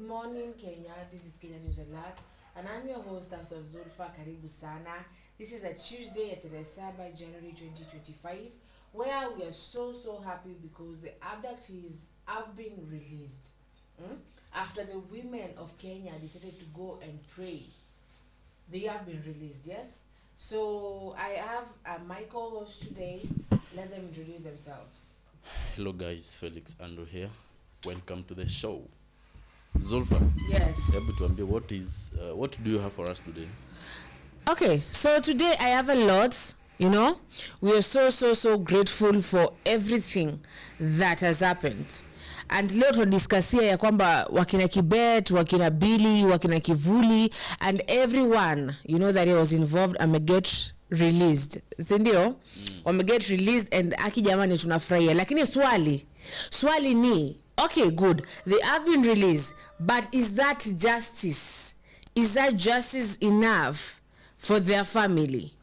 Good morning, Kenya. This is Kenya News Alert, and I'm your host, Zulfa Karibu Sana. This is a Tuesday at January 2025, where we are so happy because the abductees have been released. After the women of Kenya decided to go and pray, they have been released, yes? So I have my co-host today. Let them introduce themselves. Hello guys, Felix Andrew here. Welcome to the show. Zulfa. Yes. What do you have for us today? Okay, so today I have a lot. We are so grateful for everything that has happened. And leo tunadiscusia ya kwamba wakina Kibet, wakina Billy, wakina Kivuli, and everyone, that he was involved get released. Sindio? Get released and aki jamani tunafurahia. Lakini swali ni, okay, good, they have been released, but is that justice? Is that justice enough for their family?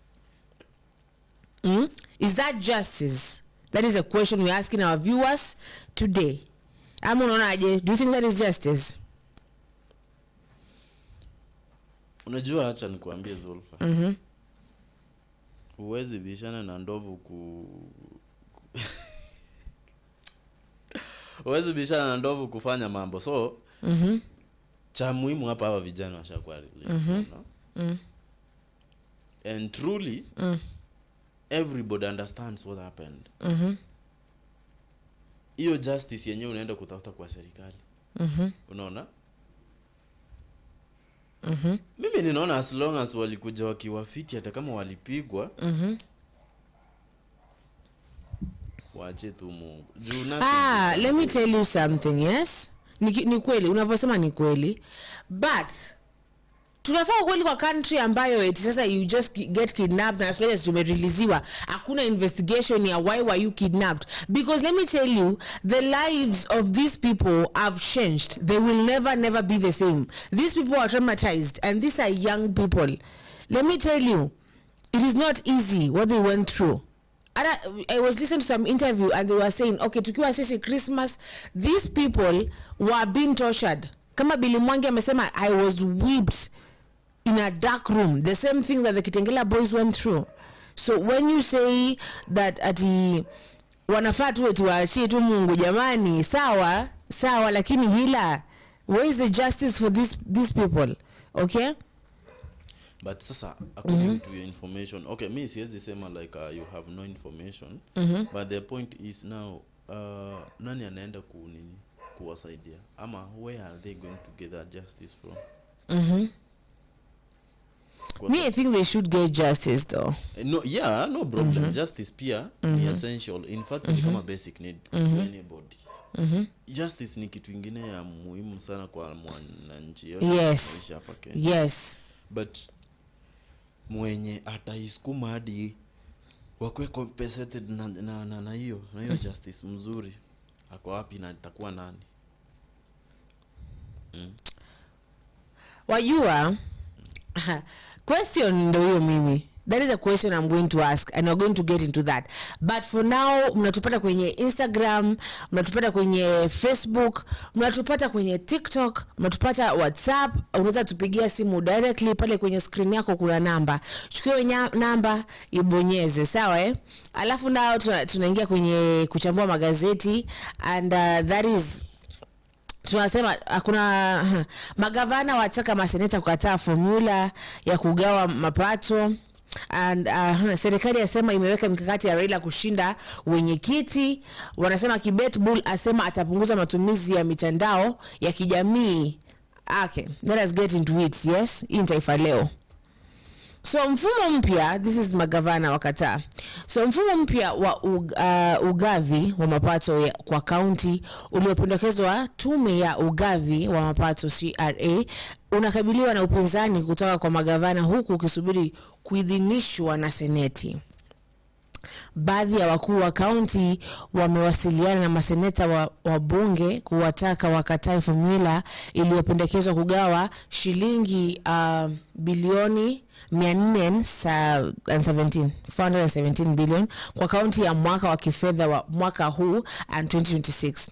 Is that justice? That is a question we're asking our viewers today. Do you think that is justice? Unajua acha nikuambie Zulfa. Uwezi bishana na ndovu Uwezi bishana na ndovu kufanya mambo. So, cha muhimu hapa hawa vijana washakuwa released. And truly, everybody understands what happened. Hiyo justice yenyewe unaenda kutafuta kwa serikali. Unaona? Mimi ninaona as long as walikuja wakiwafiti hata kama walipigwa. Wache tu Mungu. Let me tell you something, yes? Ni kweli, unavyosema ni kweli. But tunafaa kweli kwa country ambayo eti sasa you just get kidnapped na as long as tumereleasiwa hakuna investigation ya why were you kidnapped, because let me tell you, the lives of these people have changed. They will never be the same. These people are traumatized and these are young people. Let me tell you, it is not easy what they went through. I was listening to some interview and they were saying, okay, tukiwa sisi Christmas, these people were being tortured. Kama Billy Mwangi amesema, I was whipped in a dark room, the same thing that the Kitengela boys went through. So when you say that ati wanafaa tu eti waachie tu Mungu, jamani, sawa lakini hila, where is the justice for these people? Okay? But sasa according to your information, okay, me siwezi sema like you have no information, but the point is now nani anaenda kuwasaidia ama where are they going to get that justice from? Me, I think they should get justice though. No problem. Justice pia ni essential. In fact, ni kama basic need to anybody. Justice ni kitu ingine ya muhimu sana kwa mwananchi. Yes. But mwenye ataiskuma hadi wakwe compensated na hiyo justice mzuri ako wapi na itakuwa nani? Wajua question ndio hiyo mimi. That is a question I'm going to ask and we're going to get into that. But for now, mnatupata kwenye Instagram, mnatupata kwenye Facebook, mnatupata kwenye TikTok, mnatupata WhatsApp. Unaweza tupigia simu directly pale kwenye screen yako kuna namba. Chukua hiyo namba, ibonyeze, sawa Alafu nao tunaingia kwenye kuchambua magazeti and that is tunasema kuna magavana wataka maseneta kukataa formula ya kugawa mapato and serikali yasema imeweka mikakati ya Raila kushinda wenyekiti. Wanasema Kibet Bull asema atapunguza matumizi ya mitandao ya kijamii. Okay, let us get into it. Yes, hii Taifa Leo. So mfumo mpya, this is magavana wakataa. So mfumo mpya wa ugavi wa mapato kwa county uliopendekezwa tume ya ugavi wa mapato CRA unakabiliwa na upinzani kutoka kwa magavana huku ukisubiri kuidhinishwa na seneti. Baadhi ya wakuu wa kaunti wamewasiliana na maseneta wa bunge kuwataka wakatae formula iliyopendekezwa kugawa shilingi bilioni 417 billion kwa kaunti ya mwaka wa kifedha wa mwaka huu and 2026.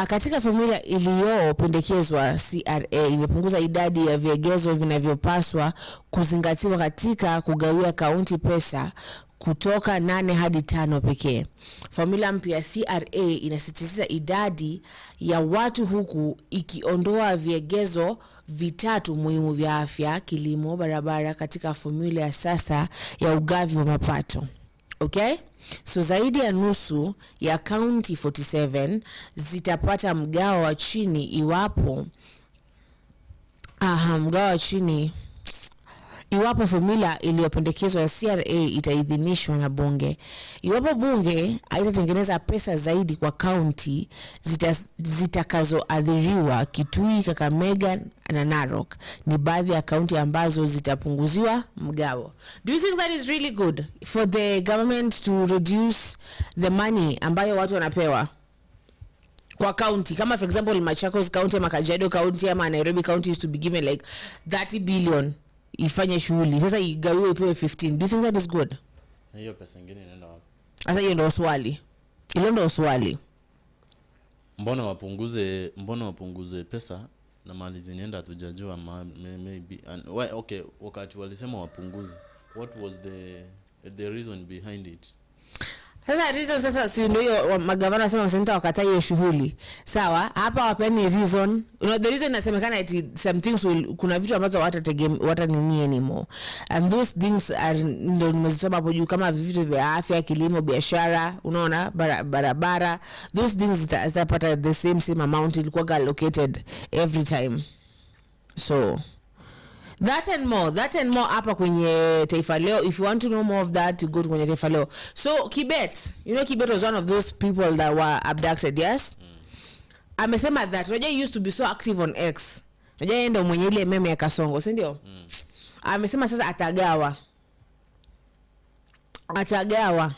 Katika formula iliyopendekezwa, CRA imepunguza idadi ya vigezo vinavyopaswa kuzingatiwa katika kugawia kaunti pesa kutoka 8 hadi 5 pekee. Formula mpya ya CRA inasisitiza idadi ya watu huku ikiondoa vigezo vitatu muhimu vya afya, kilimo, barabara katika formula ya sasa ya ugavi wa mapato. Okay? So zaidi ya nusu ya county 47 zitapata mgao wa chini iwapo iwapo formula iliyopendekezwa ya CRA itaidhinishwa na bunge. Iwapo bunge haitatengeneza pesa zaidi kwa county zitakazoadhiriwa, Kitui, Kakamega na Narok ni baadhi ya county ambazo zitapunguziwa mgao. Do you think that is really good for the government to reduce the money ambayo watu wanapewa kwa county? Kama for example Machakos County ama Kajiado County ama Nairobi County used to be given like 30 billion ifanye shughuli, sasa igawiwe ipewe 15. Do you think that is good? Hiyo pesa nyingine inaenda wapi? Sasa hiyo ndio swali. Hilo ndio swali. Mbona wapunguze pesa na mali zinaenda hatujajua maybe okay, wakati walisema wapunguze, what was the reason behind it? Sasa reason sasa si ndio hiyo magavana wasema msenta wakataa hiyo shughuli. Sawa, hapa wapeni reason. The reason inasemekana eti some things kuna vitu ambazo wata nini anymore. And those things are ndio nimesema hapo juu, kama vitu vya afya, kilimo, biashara, unaona, barabara. Those things zitapata the same amount ilikuwa allocated every time. So that and more hapa kwenye Taifa Leo. If you want to know more of that, you go to kwenye Taifa Leo. So Kibet, Kibet was one of those people that were abducted, yes? Amesema that Roger used to be so active on X. Roger endo mwenye ile meme ya Kasongo, si ndio? Amesema sasa atagawa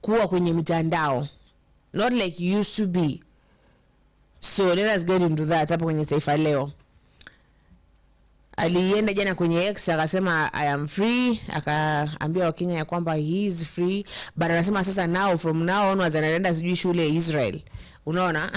kuwa kwenye mitandao, not like you used to be. So let us get into that hapa kwenye Taifa Leo. Alienda jana kwenye X akasema I am free, akaambia Wakenya ya kwamba he is free, but anasema sasa from now onwards anaenda sijui shule ya Israel. Unaona?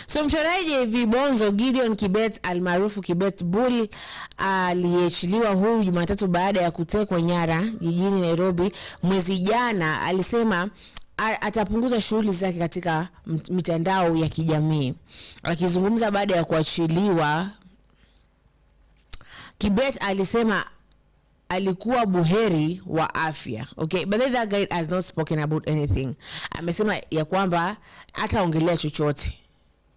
So mchoraji vibonzo Gideon Kibet almaarufu Kibet Bull aliachiliwa huru Jumatatu baada ya kutekwa nyara jijini Nairobi mwezi jana. Alisema atapunguza shughuli zake katika mitandao ya kijamii. Akizungumza baada ya kuachiliwa, Kibet alisema alikuwa buheri wa afya. Okay, but that guy has not spoken about anything. Amesema ya kwamba hataongelea chochote.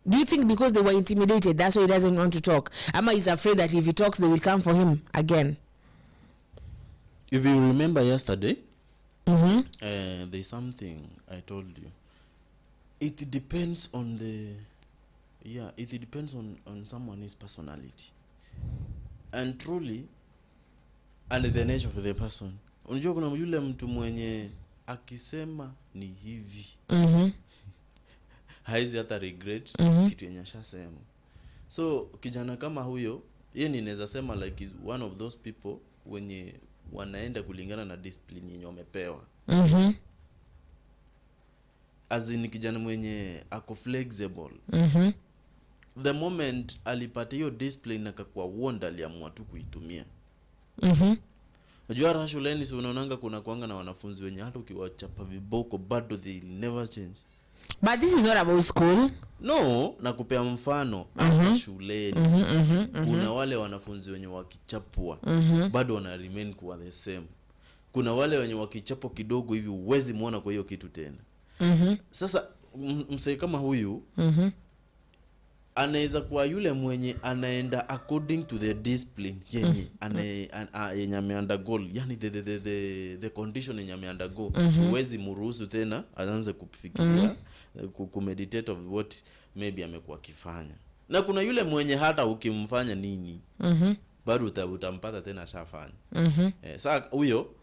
Do you think because they were intimidated that's why he doesn't want to talk? Ama he's afraid that if he talks they will come for him again? If you remember yesterday, there's something I told you. It depends on it depends on someone's personality. And truly, and the nature of the person. Unajua kuna yule mtu mwenye akisema ni hivi, haizi hata regret kitu yenye ashasema. So kijana kama huyo, yeye ninaweza sema like is one of those people wenye wanaenda kulingana na discipline yenye wamepewa. As in kijana mwenye ako flexible. The moment alipata hiyo discipline akakuwa wonder, aliamua tu kuitumia. Unajua shuleni si unaonanga kuna kuanga na wanafunzi wenye hata ukiwachapa viboko bado they never change. But this is not about school. No, nakupea mfano shuleni. Kuna wale wanafunzi wenye wakichapwa bado wana remain kuwa the same. Kuna wale wenye wakichapwa kidogo hivi uwezi muona kwa hiyo kitu tena. Sasa msee kama huyu anaweza kuwa yule mwenye anaenda according to the discipline yenye yenye ameundergo, yani the condition yenye ameundergo. Huwezi mruhusu tena aanze kufikiria kumeditate of what maybe amekuwa kifanya. Na kuna yule mwenye hata ukimfanya nini bado utampata tena ashafanya. Sasa huyo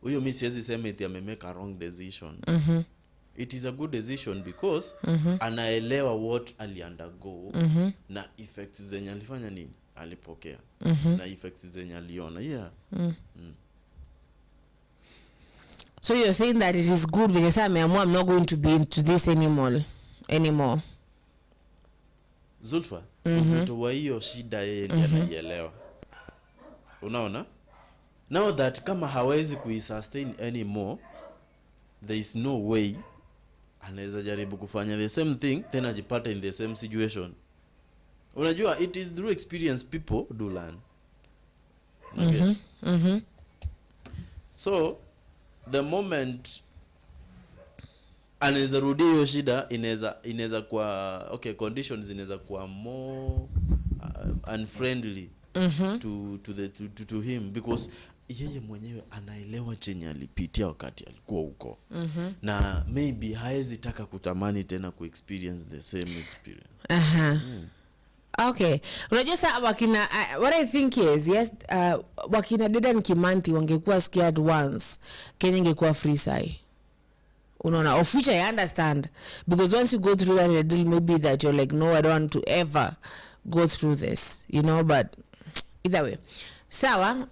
huyo mimi siwezi sema eti amemake a wrong decision. It is a good decision because anaelewa what ali undergo na effects zenye alifanya nini alipokea na effects zenye aliona. Yeah. So you're saying that it is good because I'm not going to be into this anymore. Zulfa, uzito wa hiyo shida yeye ndiye anaielewa. Unaona? Now that kama hawezi kuisustain anymore, there is no way anaweza jaribu kufanya the same thing tena ajipata in the same situation. Unajua, it is through experience people do learn. So the moment anaweza rudi hiyo shida, inaweza kwa conditions inaweza kwa more unfriendly to him because yeye mwenyewe anaelewa chenye alipitia wakati alikuwa huko. Na maybe haezi taka kutamani tena ku experience the same experience. Okay. Unajua sasa wakina what I think is yes wakina Dedan Kimanthi wangekuwa scared once, Kenya ingekuwa free sai. Unaona, of which I understand because once you go through that deal maybe that you're like no I don't want to ever go through this, you know, but either way. Sawa,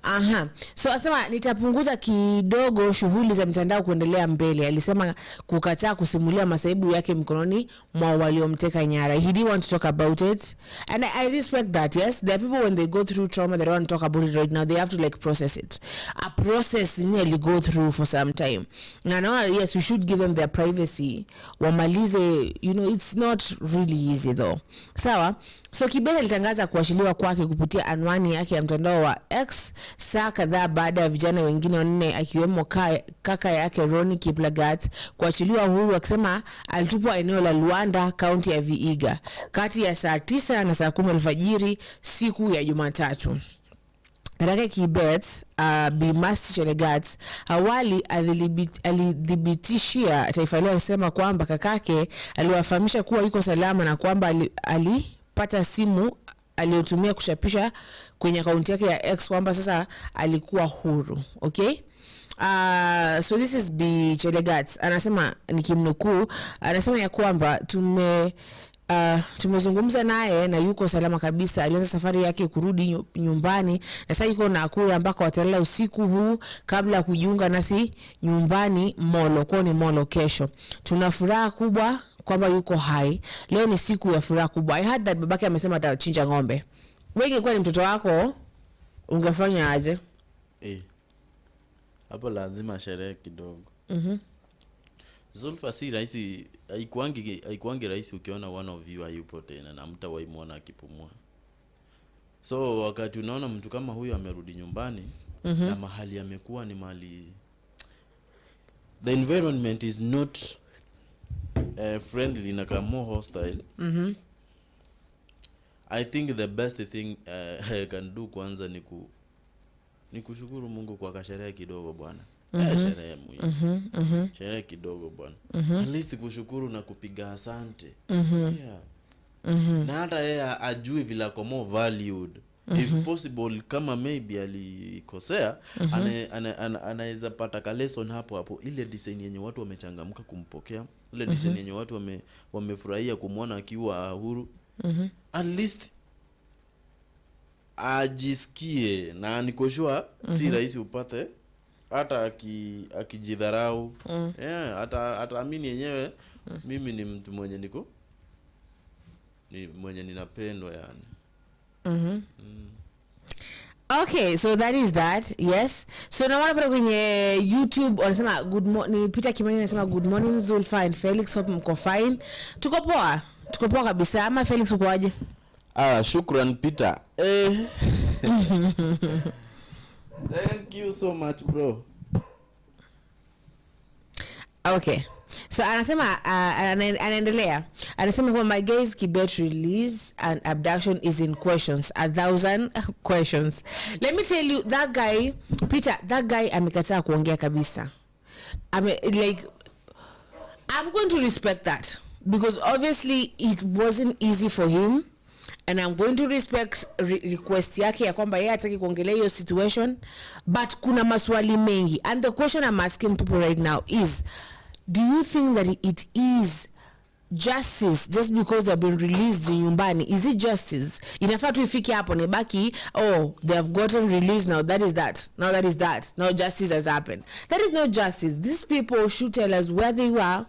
so asema nitapunguza kidogo shughuli za mtandao kuendelea mbele. Alisema kukataa kusimulia masaibu yake mkononi mwa waliomteka nyara. He didn't want to talk about it and I respect that. Yes, there are people when they go through trauma they don't want to talk about it right now. They have to like process it. A process nearly go through for some time. Now yes, we should give them their privacy. Wamalize, you know, it's not really easy though. Sawa. So Kibet alitangaza kuachiliwa kwake kupitia anwani yake ya mtandao wa X saa kadhaa baada ya vijana wengine 4 akiwemo kaka yake Ronnie Kiplagat kuachiliwa huru, akisema alitupwa eneo la Luanda, kaunti ya Vihiga kati ya saa 9 na saa 10 alfajiri siku ya Jumatatu. Rake Kibet Bimasti Chelegat awali alidhibitishia Taifa Leo akisema kwamba kakake aliwafahamisha kuwa yuko salama na kwamba alipata simu aliyotumia kuchapisha kwenye akaunti yake ya X kwamba sasa alikuwa huru. Okay? So this is B Chelegat. Anasema nikimnukuu, anasema ya kwamba tumezungumza naye na yuko salama kabisa. Alianza safari yake kurudi nyumbani na sasa yuko Nakuru ambako watalala usiku huu kabla kujiunga nasi nyumbani Molo. Kwa ni Molo kesho. Tuna furaha kubwa kwamba yuko hai. Leo ni siku ya furaha kubwa. I heard that babake amesema atachinja ng'ombe. Wewe ingekuwa ni mtoto wako ungefanya aje? Hapo lazima sherehe kidogo. Zulfa, si rahisi, haikuangi rahisi ukiona one of you hayupo tena na mtawaimuona akipumua. So wakati unaona mtu kama huyo amerudi nyumbani na mahali amekuwa ni mahali the environment is not friendly na kama more hostile. I think the best thing I can do kwanza ni kushukuru Mungu kwa kasherehe kidogo bwana. Sherehe muhimu. Sherehe kidogo bwana. At least kushukuru na kupiga asante. Na hata yeye ajue vile kwa more valued. If possible, kama maybe alikosea, anaweza pata ka lesson hapo ile design yenye watu wamechangamka kumpokea, ile design yenye watu wamefurahia kumwona akiwa huru. At least ajisikie, na nikoshua si rahisi upate hata akijidharau. Hata amini yenyewe mimi ni mtu mwenye ni mwenye ninapendwa yani. Okay, so that is that. Yes. So naona pale kwenye YouTube wanasema good morning, Peter Kimani anasema good morning Zulfa and Felix, hope mko fine. Tuko poa kabisa. Ama Felix uko aje? Shukran Peter. Thank you so much bro. Okay. So anasema anaendelea. Anasema kwamba my guys Kibet release and abduction is in questions, 1,000 questions. Let me tell you, that guy Peter, that guy amekataa kuongea kabisa. I'm going to respect that because obviously it wasn't easy for him and I'm going to respect request yake ya kwamba yeye hataki kuongelea hiyo situation, but kuna maswali mengi, and the question I'm asking people right now is, do you think that it is justice just because they've been released nyumbani? Is it justice? Inafaa tu ifike hapo ni baki, oh, they have gotten released, now that is that, now that is that, now justice has happened. That is not justice. These people should tell us where they were,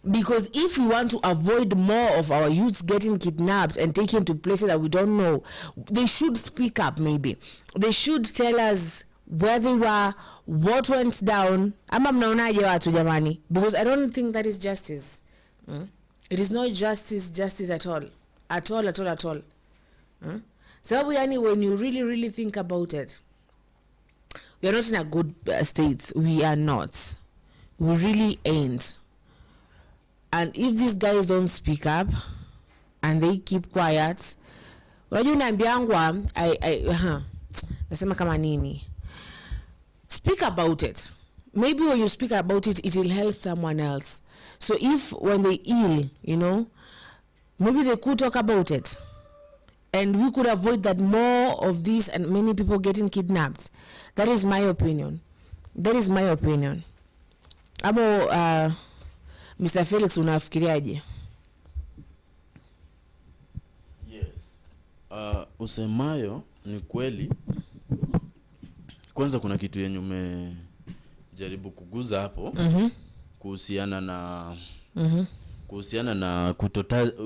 because if we want to avoid more of our youths getting kidnapped and taken to places that we don't know, they should speak up. Maybe they should tell us where they were, what went down. Ama mnaonaje watu jamani? Because I don't think that is justice. It is not justice at all. At all. Sababu yani, when you really think about it, we are not in a good state. We are not. We really ain't. And if these guys don't speak up and they keep quiet, unajua naambiangwa nasema kama nini? Speak about it. Maybe when you speak about it, it will help someone else. So if when they ill, you know, maybe they could talk about it, and we could avoid that more of this and many people getting kidnapped. That is my opinion. Abo Mr. Felix, unafikiriaje? Yes. Usemayo ni kweli. Kwanza kuna kitu yenye umejaribu kuguza hapo. Kuhusiana na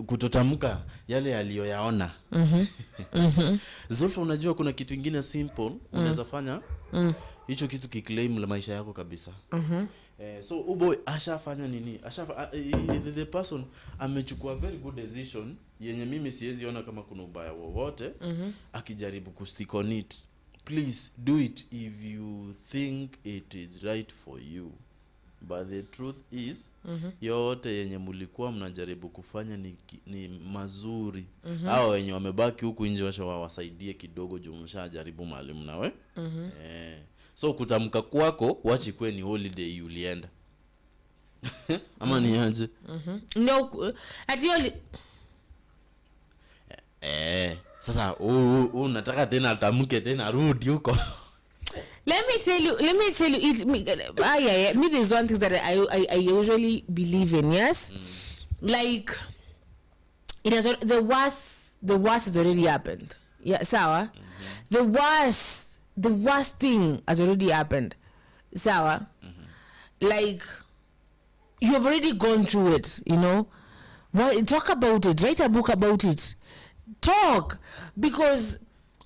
kutotamka yale aliyoyaona. Zulfa, unajua kuna kitu kingine simple unaweza fanya hicho kitu kiclaim la maisha yako kabisa. So uboy ashafanya nini? The person amechukua very good decision yenye mimi siwezi ona kama kuna ubaya wowote akijaribu kustick on it. Please do it if you think it is right for you. But the truth is yote yenye mulikuwa mnajaribu kufanya ni mazuri. Hao wenye wamebaki huku nje wasaidie kidogo juu mshajaribu mwalimu nawe. So kutamka kwako wachi kwe ni holiday ulienda. Ama ni aje? No, ati sasa unataka tena atamke tena rudi huko. Let me tell you me there's one thing that I usually believe in, yes? Like it has the worst has already happened. Yeah, sawa? The worst thing has already happened. Sawa? Like you've already gone through it, you know? Well, talk about it, write a book about it. Talk, because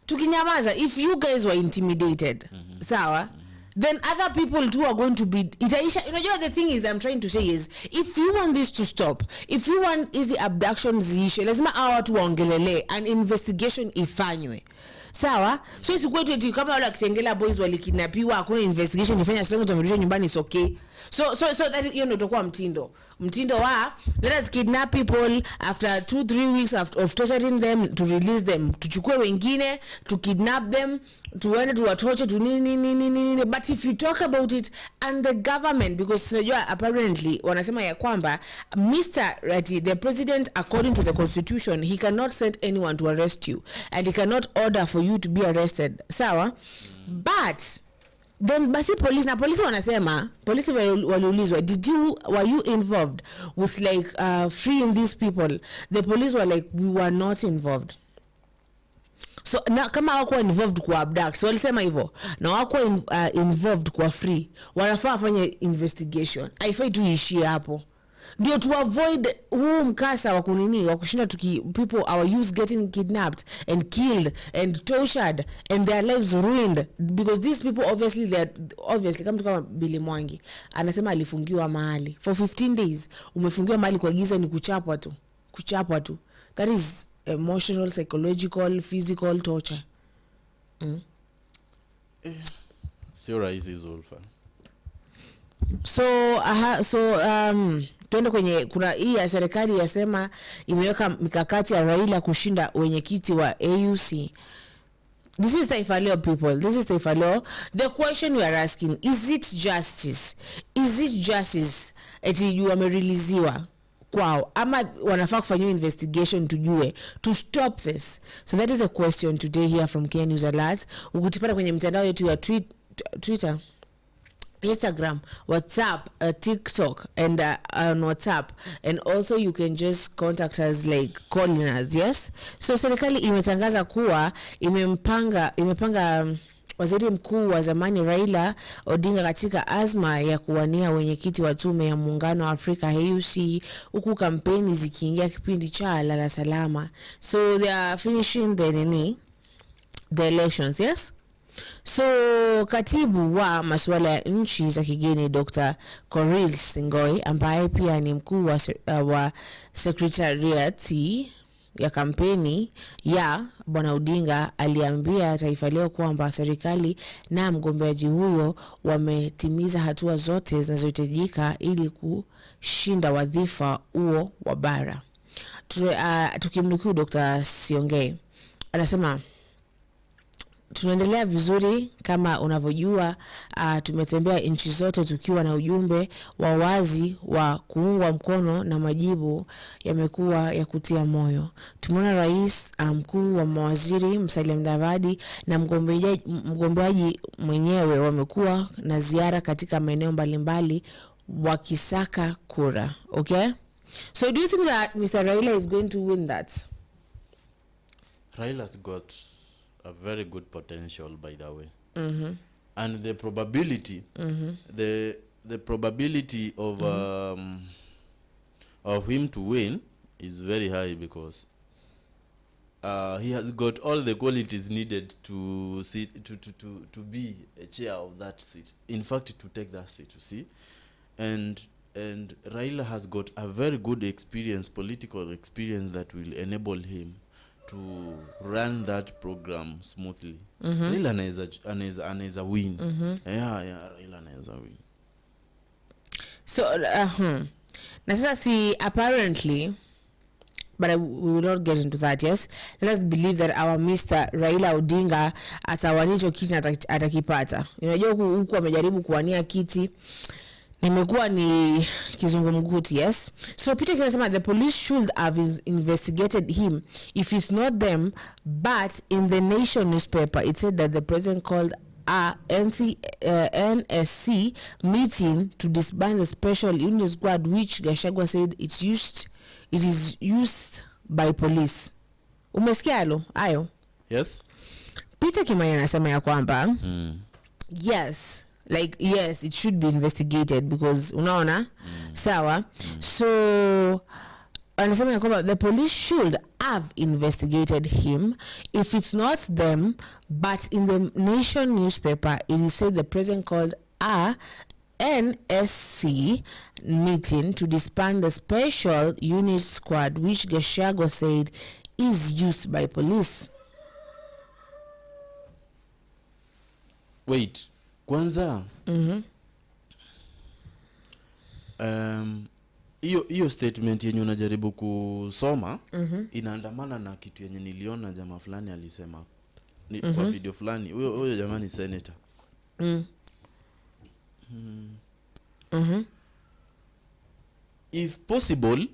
tukinyamaza, if you guys were intimidated, sawa, then other people too are going to be itaisha. You know, the thing is I'm trying to say is, if you want this to stop, if you want easy abductions issue, lazima hawa watu waongelele and investigation ifanywe. Sawa? So it's going to kama wala Kitengela boys walikidnapiwa, hakuna investigation ifanya, as long as wamerudishwa nyumbani is okay. So that hiyo ndio itakuwa mtindo wa let us kidnap people after 2-3 weeks of torturing them to release them, tuchukue wengine to kidnap them, tuende tuwatoche tu nini. But if you talk about it and the government, because apparently wanasema ya kwamba the president, according to the constitution, he cannot send anyone to arrest you and he cannot order for you to be arrested. Sawa? But then basi police wanasema, police waliulizwa, were you involved with like freeing these people? The police were like, we were not involved. So na kama wako involved kwa abduct, so walisema hivyo, na wako involved kwa free, wanafaa fanya investigation. Haifai tu ishie hapo. Ndio to avoid huu mkasa wa kunini wa kushinda people, our youth getting kidnapped and killed and tortured and their lives ruined, because these people obviously kama Billy Mwangi anasema alifungiwa mahali for 15 days. Umefungiwa mahali kwa giza ni kuchapwa tu. That is emotional, psychological, physical torture. Sio rahisi Zulfa. Tuende kwenye kuna hii ya serikali yasema imeweka mikakati ya Raila kushinda wenyekiti wa AUC. This is Taifa Leo, people. This is Taifa Leo. The question we are asking, is it justice? Eti you amereleasiwa kwao ama wanafaa kufanywa investigation tujue to stop this? So that is a question today here from Kenya News Alert. Ukitupata kwenye mtandao yetu ya Twitter, Instagram, WhatsApp, TikTok, and on WhatsApp, and also you can just contact us like calling us. Yes, so serikali imetangaza kuwa imepanga waziri mkuu wa zamani Raila Odinga katika azma ya kuwania wenyekiti wa tume ya muungano wa Afrika AUC, huku kampeni zikiingia kipindi cha lala salama. So they are finishing the elections. Yes. So katibu wa masuala ya nchi za kigeni Dr. Korir Singoi, ambaye pia ni mkuu wa secretariat ya kampeni ya Bwana Odinga, aliambia Taifa Leo kwamba serikali na mgombeaji huyo wametimiza hatua zote zinazohitajika ili kushinda wadhifa huo wa bara. Tukimnukuu Dr. Siongei, anasema tunaendelea vizuri kama unavyojua. Tumetembea nchi zote tukiwa na ujumbe wa wazi wa kuungwa mkono na majibu yamekuwa ya kutia moyo. Tumeona rais, mkuu wa mawaziri Musalia Mudavadi na mgombeaji mwenyewe wamekuwa na ziara katika maeneo mbalimbali wakisaka kura. Okay? So do you think that Mr. Raila is going to win that? Raila's got a very good potential, by the way. And the probability the probability of him to win is very high, because he has got all the qualities needed to sit to be a chair of that seat, in fact to take that seat, you see. And Raila has got a very good experience, political experience, that will enable him to run that program smoothly. Raila anaweza win. Raila anaweza win. So na sasa si apparently, but we will not get into that. Yes, let us believe that our Mr. Raila Odinga atawanicho kiti atakipata. Unajua huku amejaribu kuwania kiti, nimekuwa ni kizungumkuti. Yes, so Peter kinasema the police should have investigated him if it's not them, but in the Nation newspaper it said that the president called a NSC meeting to disband the special unit squad, which Gachagua said it is used by police. Umesikia ayo? Yes. Peter Kimaya anasema ya kwamba yes, like yes, it should be investigated because unaona sawa. So anasema ya kwamba the police should have investigated him if it's not them, but in the Nation newspaper it is said the president called a NSC meeting to disband the special unit squad, which Gachagua said is used by police. Wait, kwanza hiyo statement yenye unajaribu kusoma inaandamana na kitu yenye niliona jamaa fulani alisema kwa video fulani. Huyo jamaa ni senator. If possible,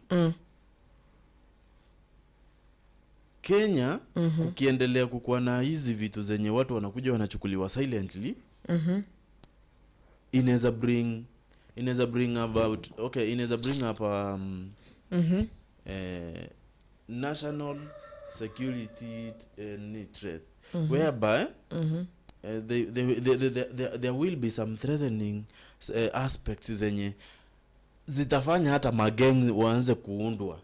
Kenya ukiendelea kukuwa na hizi vitu zenye watu wanakuja wanachukuliwa silently, inaweza bring up national security threat, whereby there will be some threatening aspects zenye zitafanya hata magangs waanze kuundwa.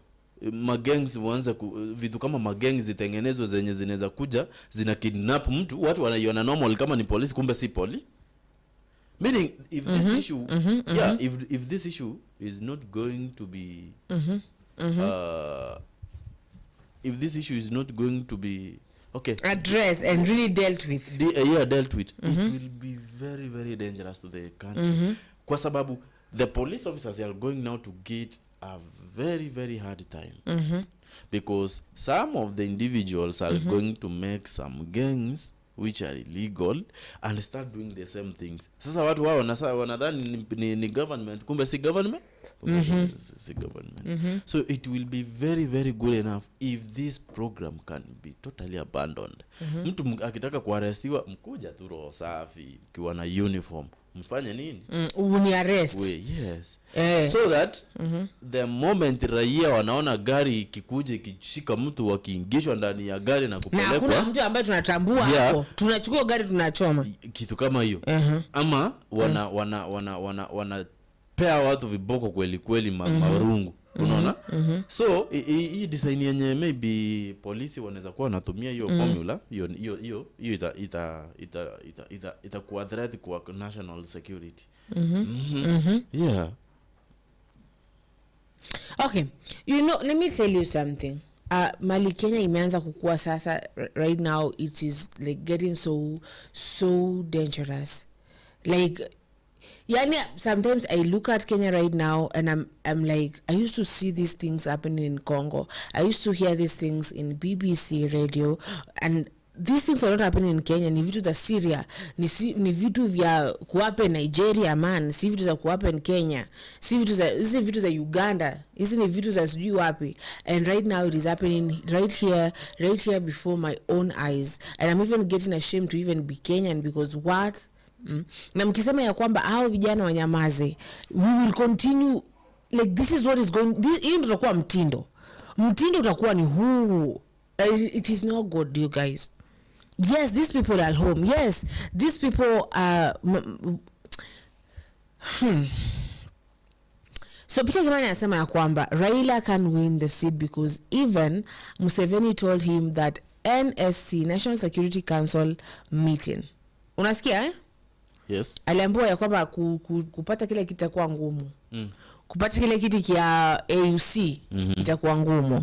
Magangs waanze vitu kama magangs zitengenezwe zenye zinaweza kuja zina kidnap mtu, watu wanaiona normal kama ni police, kumbe si poli. Meaning if this issue if this issue is not going to be if this issue is not going to be addressed and really dealt with, it will be very, very dangerous to the country. Kwa sababu the police officers are going now to get a very, very hard time, because some of the individuals are going to make some gangs which are illegal and start doing the same things. Sasa watu wao wanadhani ni government, kumbe si government. the government. So it will be very very good enough if this program can be totally abandoned. Mtu akitaka kuarestiwa mkuja tu roho safi kiwa na uniform, mfanye nini? Uni arrest. Yes. So that the moment raia wanaona gari ikikuja ikishika mtu wakiingishwa ndani ya gari na kupelekwa, na kuna mtu ambaye tunatambua hapo, tunachukua gari tunachoma kitu kama hiyo. Ama wana pea watu viboko kweli kweli marungu, unaona? So hii design yenye maybe polisi wanaweza kuwa wanatumia hiyo formula, hiyo itakuwa threat kwa national security. Yeah. Okay, let me tell you something. Mali Kenya imeanza kukua sasa. Right now it is like getting so dangerous. Like, yani, sometimes I look at Kenya right now and I'm like, I used to see these things happening in Congo. I used to hear these things in BBC radio, and these things are not happening in Kenya. Ni vitu za Syria, ni vitu vya kuwape Nigeria, man. Si vitu za kuwape in Kenya. Hizi vitu za Uganda. Hizi ni vitu za sijui wapi. And right now it is happening right here before my own eyes. And I'm even getting ashamed to even be Kenyan, because what? Na mkisema ya kwamba hao vijana wanyamaze, we will continue like this is what is going. Hii ndio utakuwa mtindo utakuwa ni huu. It is not good, you guys. Yes, these people are home. Yes, these people are So Peter Kimani anasema ya kwamba Raila can win the seat because even Museveni told him that NSC, National Security Council meeting. Unasikia Yes. Aliambiwa ya kwamba kupata kile kitakuwa ngumu. Kupata kile kiti kia AUC itakuwa ngumu,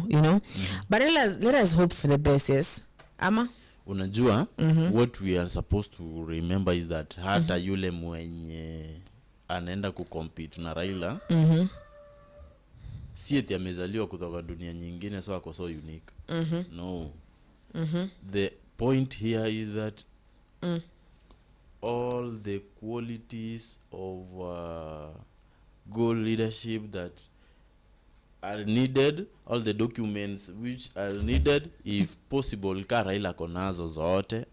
But let us hope for the best, yes. Ama? Unajua, what we are supposed to remember is that hata yule mwenye anaenda kucompete na Raila, si eti amezaliwa kutoka dunia nyingine so ako so unique. No. The point here is that all the qualities of good leadership that are needed, all the documents which are needed, if possible, Raila konazo zote.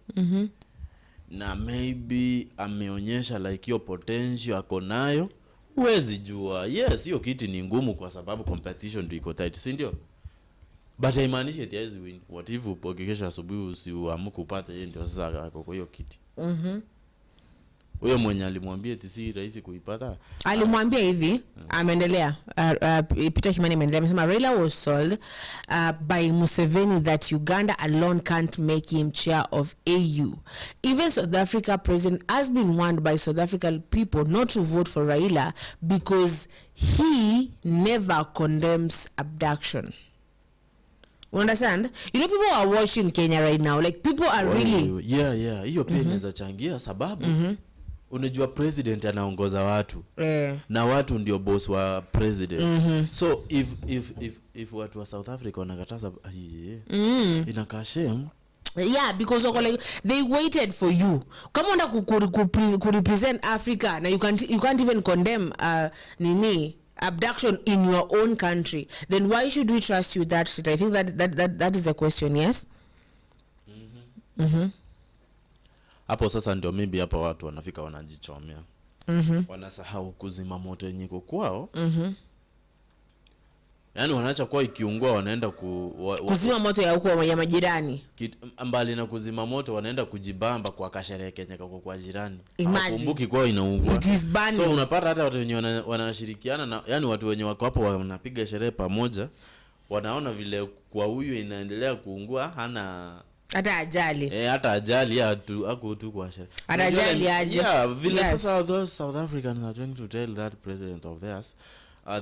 Na maybe ameonyesha like your potential akonayo, huwezi jua. Yes, hiyo kiti ni ngumu kwa sababu competition ndio iko tight, si ndio? But haimaanishi eti haiwezi win. What if ukikesha asubuhi usiamke upate yeye ndio sasa ako kwa hiyo kiti? Huyo mwenye alimwambia eti si rahisi kuipata. Alimwambia hivi, ameendelea. Peter Kimani ameendelea, amesema Raila was told by Museveni that Uganda alone can't make him chair of AU. Even South Africa president has been warned by South African people not to vote for Raila because he never condemns abduction. You understand? People are watching Kenya right now. Like, people are really... Yeah. Hiyo pia inaweza changia sababu unajua president anaongoza watu. Na watu ndio boss wa president. So if watu wa South Africa wanakataza inakaa shame. Yeah, because like they waited for you. Come on, to represent Africa. Now you can't even condemn abduction in your own country. Then why should we trust you that shit? I think that is the question, yes? Hapo sasa ndio maybe hapa watu wanafika wanajichomea. Wanasahau kuzima moto yenye iko kwao. Yaani wanaacha kwa ikiungua wanaenda kuzima moto ya huko ya majirani. Mbali na kuzima moto wanaenda kujibamba kwa kasherehe Kenya kwa jirani. Kumbuki kwa inaungua. It is burning. So unapata hata watu wenye wanashirikiana na yani watu wenye wako hapo wanapiga sherehe pamoja, wanaona vile kwa huyu inaendelea kuungua hana hata ajali. Hata ajali ako tu kwa sherehe. Hata ajali aje. Yeah, vile sasa those South Africans are trying to tell that president of theirs,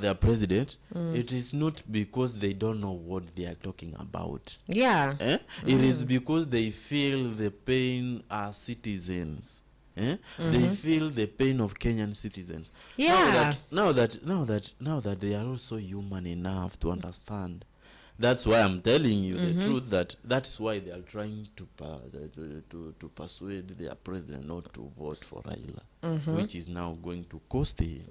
their president, it is not because they don't know what they are talking about. Yeah. It is because they feel the pain as citizens. They feel the pain of Kenyan citizens. Yeah. Now that they are also human enough to understand That's why I'm telling you the truth, that's why they are trying to persuade their president not to vote for Raila, which is now going to cost him.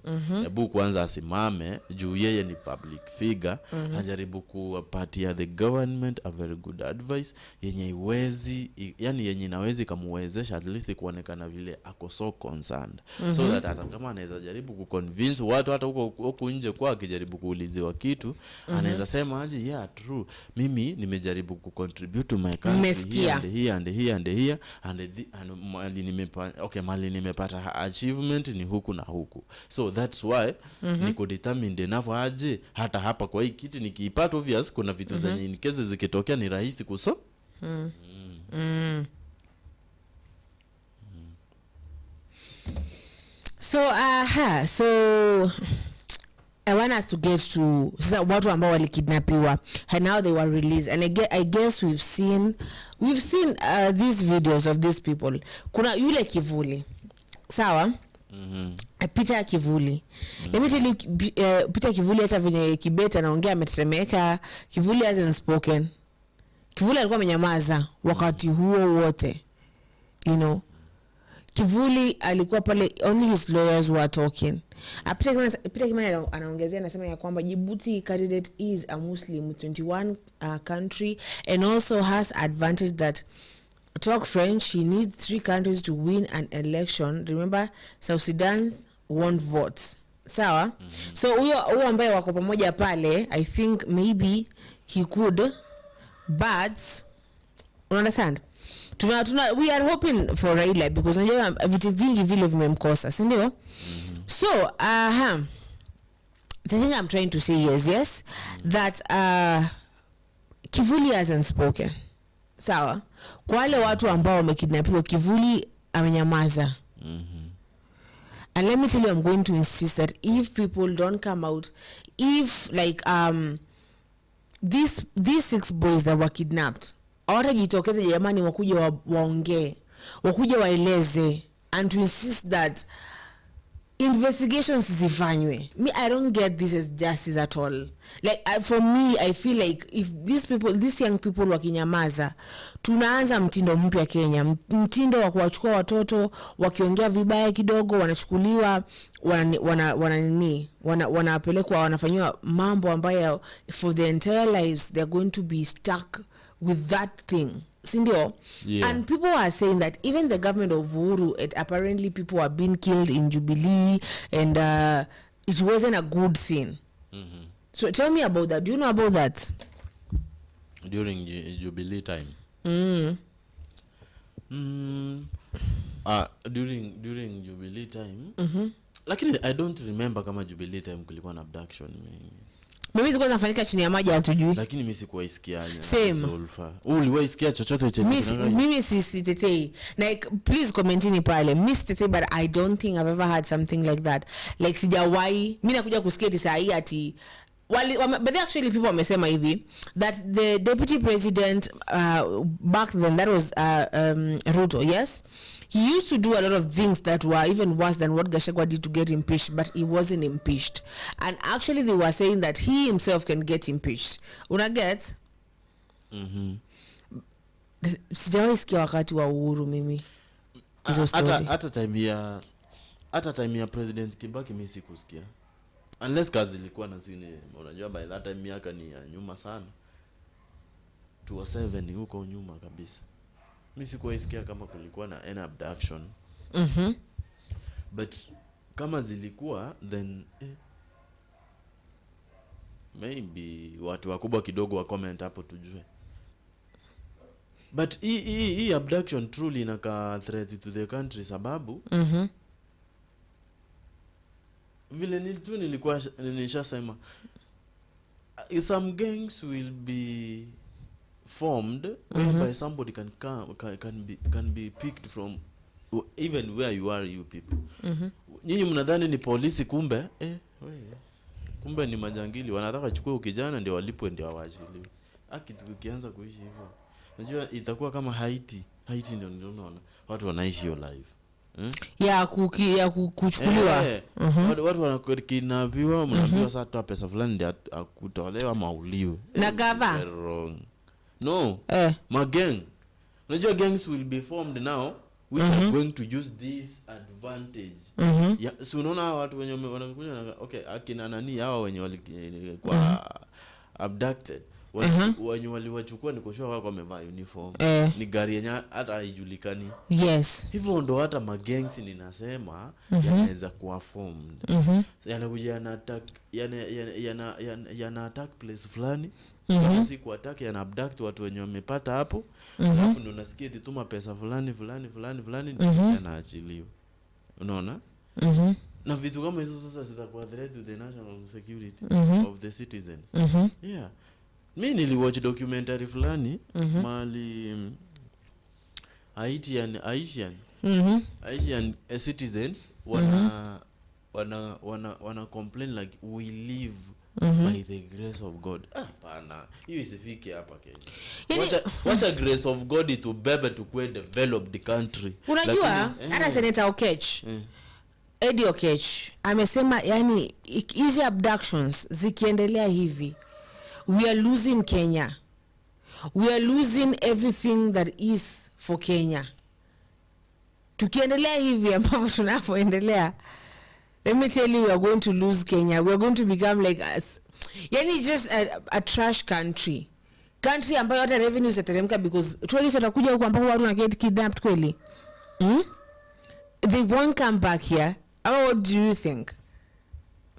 Ebu kwanza asimame juu yeye ni public figure, ajaribu kupatia the government a very good advice yenye iwezi, yani yenye inawezi kamuwezesha at least kuonekana vile ako so concerned, so that hata kama anaweza jaribu kuconvince watu hata huko nje kwa akijaribu kuuliziwa kitu, anaweza sema aje, yeah true, mimi nimejaribu kucontribute to my country here and mali nimepata achievement ni huku na huku, so that's why niko determined enough aje hata hapa kwa hii kitu nikiipata, obvious kuna vitu zenye in case zikitokea ni rahisi kuso. So I want us to get to watu ambao walikidnapiwa and now they were released, and I guess we've seen these videos of these people. Kuna yule Kivuli, sawa, Peter Kivuli. Let me tell you, Peter Kivuli hata venye Kibeta anaongea ametetemeka. Kivuli hasn't spoken. Kivuli alikuwa amenyamaza wakati huo wote, you know. Kivuli alikuwa pale, only his lawyers were talking. Peter Kimani anaongezea, anasema ya kwamba Djibouti candidate is a Muslim with 21 country and also has advantage that talk French. He needs 3 countries to win an election. Remember, South Sudan won't vote. Sawa? So huyo ambaye wako pamoja pale, I think maybe he could, but you understand? We are hoping for Raila because unajua vitu vingi vile vimemkosa, si ndio? So the thing I'm trying to say is yes, that Kivuli hasn't spoken. Sawa? Kwa wale watu ambao wamekidnapiwa, Kivuli amenyamaza. And let me tell you, I'm going to insist that if people don't come out, if like these 6 boys that were kidnapped, watajitokeza jamani, wakuja waongee, wakuja waeleze, and to insist that investigations zifanywe. Me, I don't get this as justice at all. Like for me, I feel like if these young people wakinyamaza, tunaanza mtindo mpya Kenya, mtindo wa kuwachukua watoto wakiongea vibaya kidogo wanachukuliwa, wanapelekwa, wanafanywa mambo ambayo for their entire lives they're going to be stuck with that thing. Sindio? Yeah. And people are saying that even the government of Uhuru, apparently people are being killed in Jubilee, and it wasn't a good scene. So tell me about that. Do you know about that? During Jubilee time? During Jubilee time? Lakini I don't remember kama Jubilee time kulikuwa na abduction. Mimi ziko zinafanyika chini ya maji hatujui. Lakini mimi sikuwaisikia. Same. Uliwaisikia chochote chenye? Mimi sitetei. Like please commentini pale. Mimi sitetei, but I don't think I've ever had something like that. Like sijawahi. Mimi nakuja kusikia ati saa hii ati but actually people wamesema hivi that the deputy president back then, that was Ruto, yes, he used to do a lot of things that were even worse than what Gachagua did to get impeached, but he wasn't impeached. And actually they were saying that he himself can get impeached. Una get? Sijawahi sikia wakati wa Uhuru mimi. Hata time ya President Kibaki mimi sikusikia. Unless kazi ilikuwa na zile, unajua by that time miaka ni ya nyuma sana. 2007 huko nyuma kabisa. Mimi sikuwaisikia kama kulikuwa na any abduction. But kama zilikuwa, then maybe watu wakubwa kidogo wa comment hapo tujue. But hii abduction truly inaka threat to the country sababu vile nilikuwa nishasema some gangs will be formed whereby somebody can be picked from even where you are, you people. Nyinyi mnadhani ni polisi, kumbe kumbe ni majangili wanataka chukue kijana ndio walipwe ndio waachiliwe. Ukianza kuishi hivyo, unajua itakuwa kama Haiti ndio unaona watu wanaishi hiyo life. ya kuchukuliwa. Watu wanakinaviwa, mnaambiwa sasa toa pesa fulani ndio akutolewa mauliwe. Na gava. Wrong. No. Gang. Unajua gangs will be formed now which are going to use this advantage. Yeah, so unaona watu wenye wanakuja okay, akina nani hawa wenye walikuwa abducted. Wenye waliwachukua ni kushoa wako wamevaa uniform. Ni gari yenye hata haijulikani. Yes. Hivyo ndo hata magangs ninasema yanaweza kuwa formed. Yanakuja yana attack place fulani. Si ku attack, yana abduct watu wenye wamepata hapo. Alafu ndo unasikia tuma pesa fulani yanaachiliwa. Unaona? Na vitu kama hizo sasa zitakuwa threat to the national security of the citizens. Yeah. Mimi niliwatch documentary fulani mali Haitian citizens wana complain like we live by the grace of God. Pana hiyo isifike hapa Kenya. Wacha grace of God to bebe to create developed country. Unajua hata Senator Okech Eddie Okech amesema yani hizi abductions zikiendelea hivi we are losing Kenya. We are losing everything that is for Kenya. Tukiendelea hivi ambapo tunapoendelea, let me tell you, we are going to lose Kenya. We are going to become like us. Yani just a trash country. Country ambayo hata revenues zitateremka because tourists watakuja huko ambapo watu wanaget kidnapped kweli. They won't come back here. What do you think?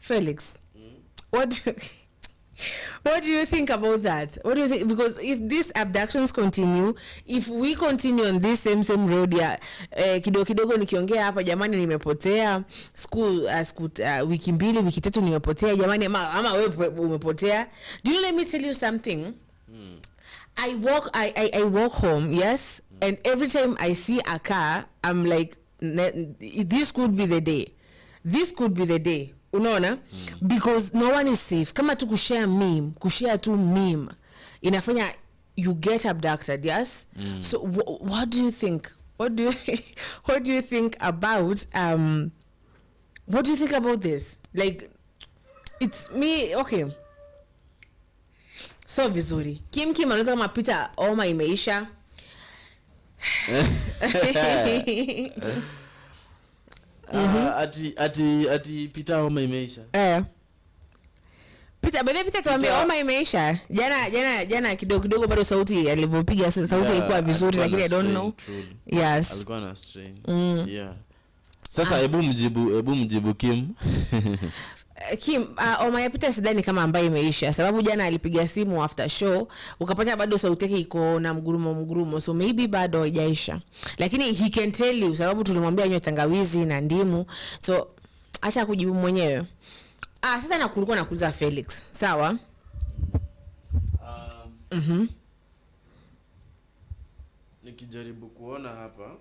Felix? What do you think about that? What do you think? Because if these abductions continue, if we continue on this same road ya kidogo nikiongea hapa jamani nimepotea school wiki 2 wiki 3 nimepotea jamani ama wewe umepotea. Do you let me tell you something? I walk home, yes, and every time I see a car I'm like this could be the day. This could be the day. Unaona? Because no one is safe. Kama tu kushare tu meme inafanya you get abducted, yes? So what do you think? What do you think about this? Like it's me, okay. So vizuri. Kim anaweza kama Peter Oma imeisha. Ati Peter Oma imeisha. Peter tuambie Oma imeisha. Jana kidogo bado sauti alivyopiga sauti ilikuwa vizuri lakini I don't know. Yes. Alikuwa na strain. Yeah. Sasa hebu mjibu Kim. Oma ya Peter sidhani kama ambaye imeisha sababu jana alipiga simu after show ukapata bado sauti yake iko na mgurumo so maybe bado haijaisha lakini he can tell you sababu tulimwambia anywe tangawizi na ndimu so acha kujibu mwenyewe. Sasa nakulikuwa nakuuliza Felix, sawa? Nikijaribu kuona hapa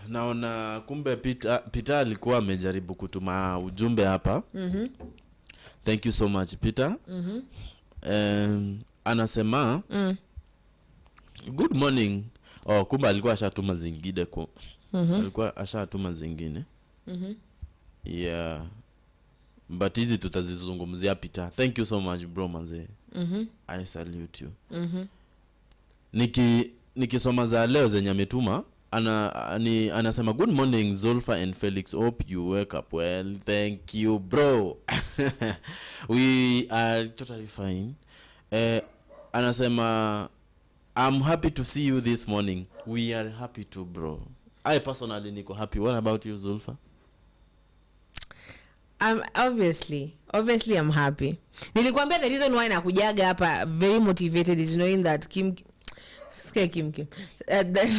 naona kumbe Peter alikuwa amejaribu kutuma ujumbe hapa. Thank you so much Peter. Anasema good morning. Kumbe alikuwa ashatuma zingine alikuwa ashatuma zingine. Yeah. But hizi tutazizungumzia Peter. Thank you so much bro manze. I salute you. Nikisoma za leo zenye ametuma anasema good morning Zulfa and Felix, hope you wake up well. Thank you bro. We are totally fine. Anasema I'm happy to see you this morning. We are happy too bro. I personally niko happy. What about you Zulfa? Obviously I'm happy. Nilikwambia the reason why nakujaga hapa very motivated is knowing that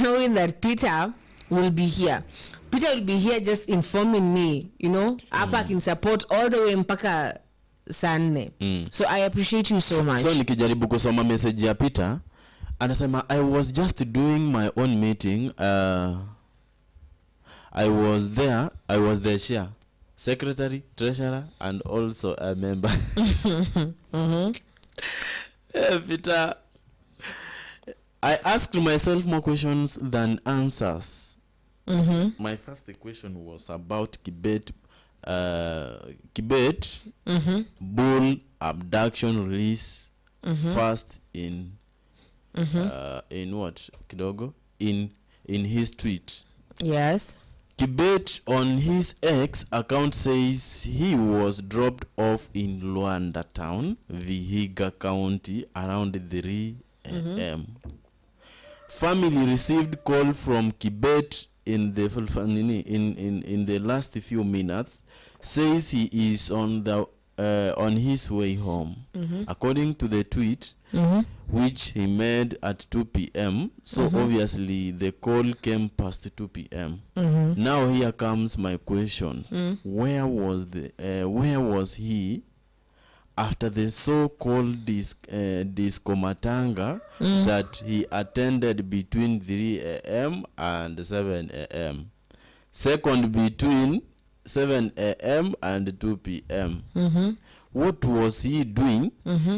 knowing that Peter will be here. Peter will be here just informing me, you know, hapa can support all the way mpaka Sunday. So I appreciate you so much. So nikijaribu kusoma message ya Peter, anasema I was just doing my own meeting. I was the chair, secretary, treasurer and also a member. Peter I asked myself more questions than answers. My first question was about Kibet bull abduction release first in what kidogo in his tweet. Yes. Kibet on his X account says he was dropped off in Luanda town, Vihiga County around 3 a.m. Family received call from Kibet in the last few minutes, says he is on his way home. According to the tweet, which he made at 2 p.m. So obviously the call came past 2 p.m. Now here comes my questions. Where was he after the so-called disco matanga that he attended between 3 a.m. and 7 a.m.? Second, between 7 a.m. and 2 p.m. What was he doing,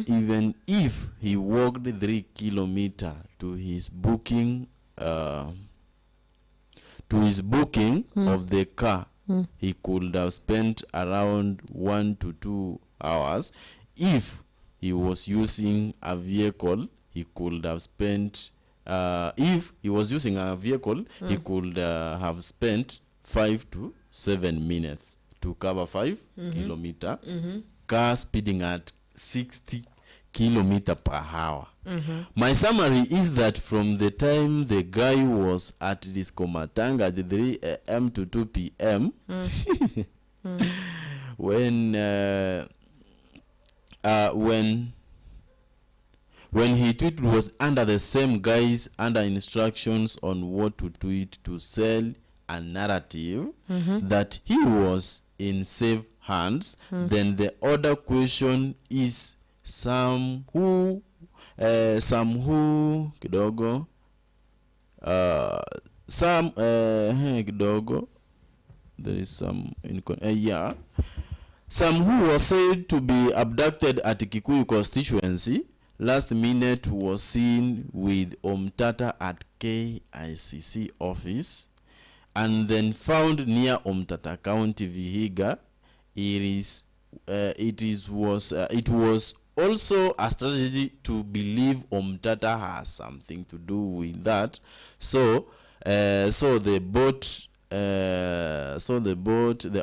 even if he walked 3 kilometers to his booking of the car? He could have spent around 1 to 2 hours. If he was using a vehicle, he could have spent he could have spent 5 to 7 minutes to cover 5 kilometers. Car speeding at 60 kilometers per hour. My summary is that from the time the guy was at Disco Matanga at 3 a.m. to 2 p.m. when he tweeted was under the same guise, under instructions on what to tweet to sell a narrative that he was in safe hands. Then the other question is some who kidogo there is some some who were said to be abducted at Kikuyu constituency last minute was seen with Omtata at KICC office and then found near Omtata County, Vihiga. It was also a strategy to believe Omtata has something to do with that. So the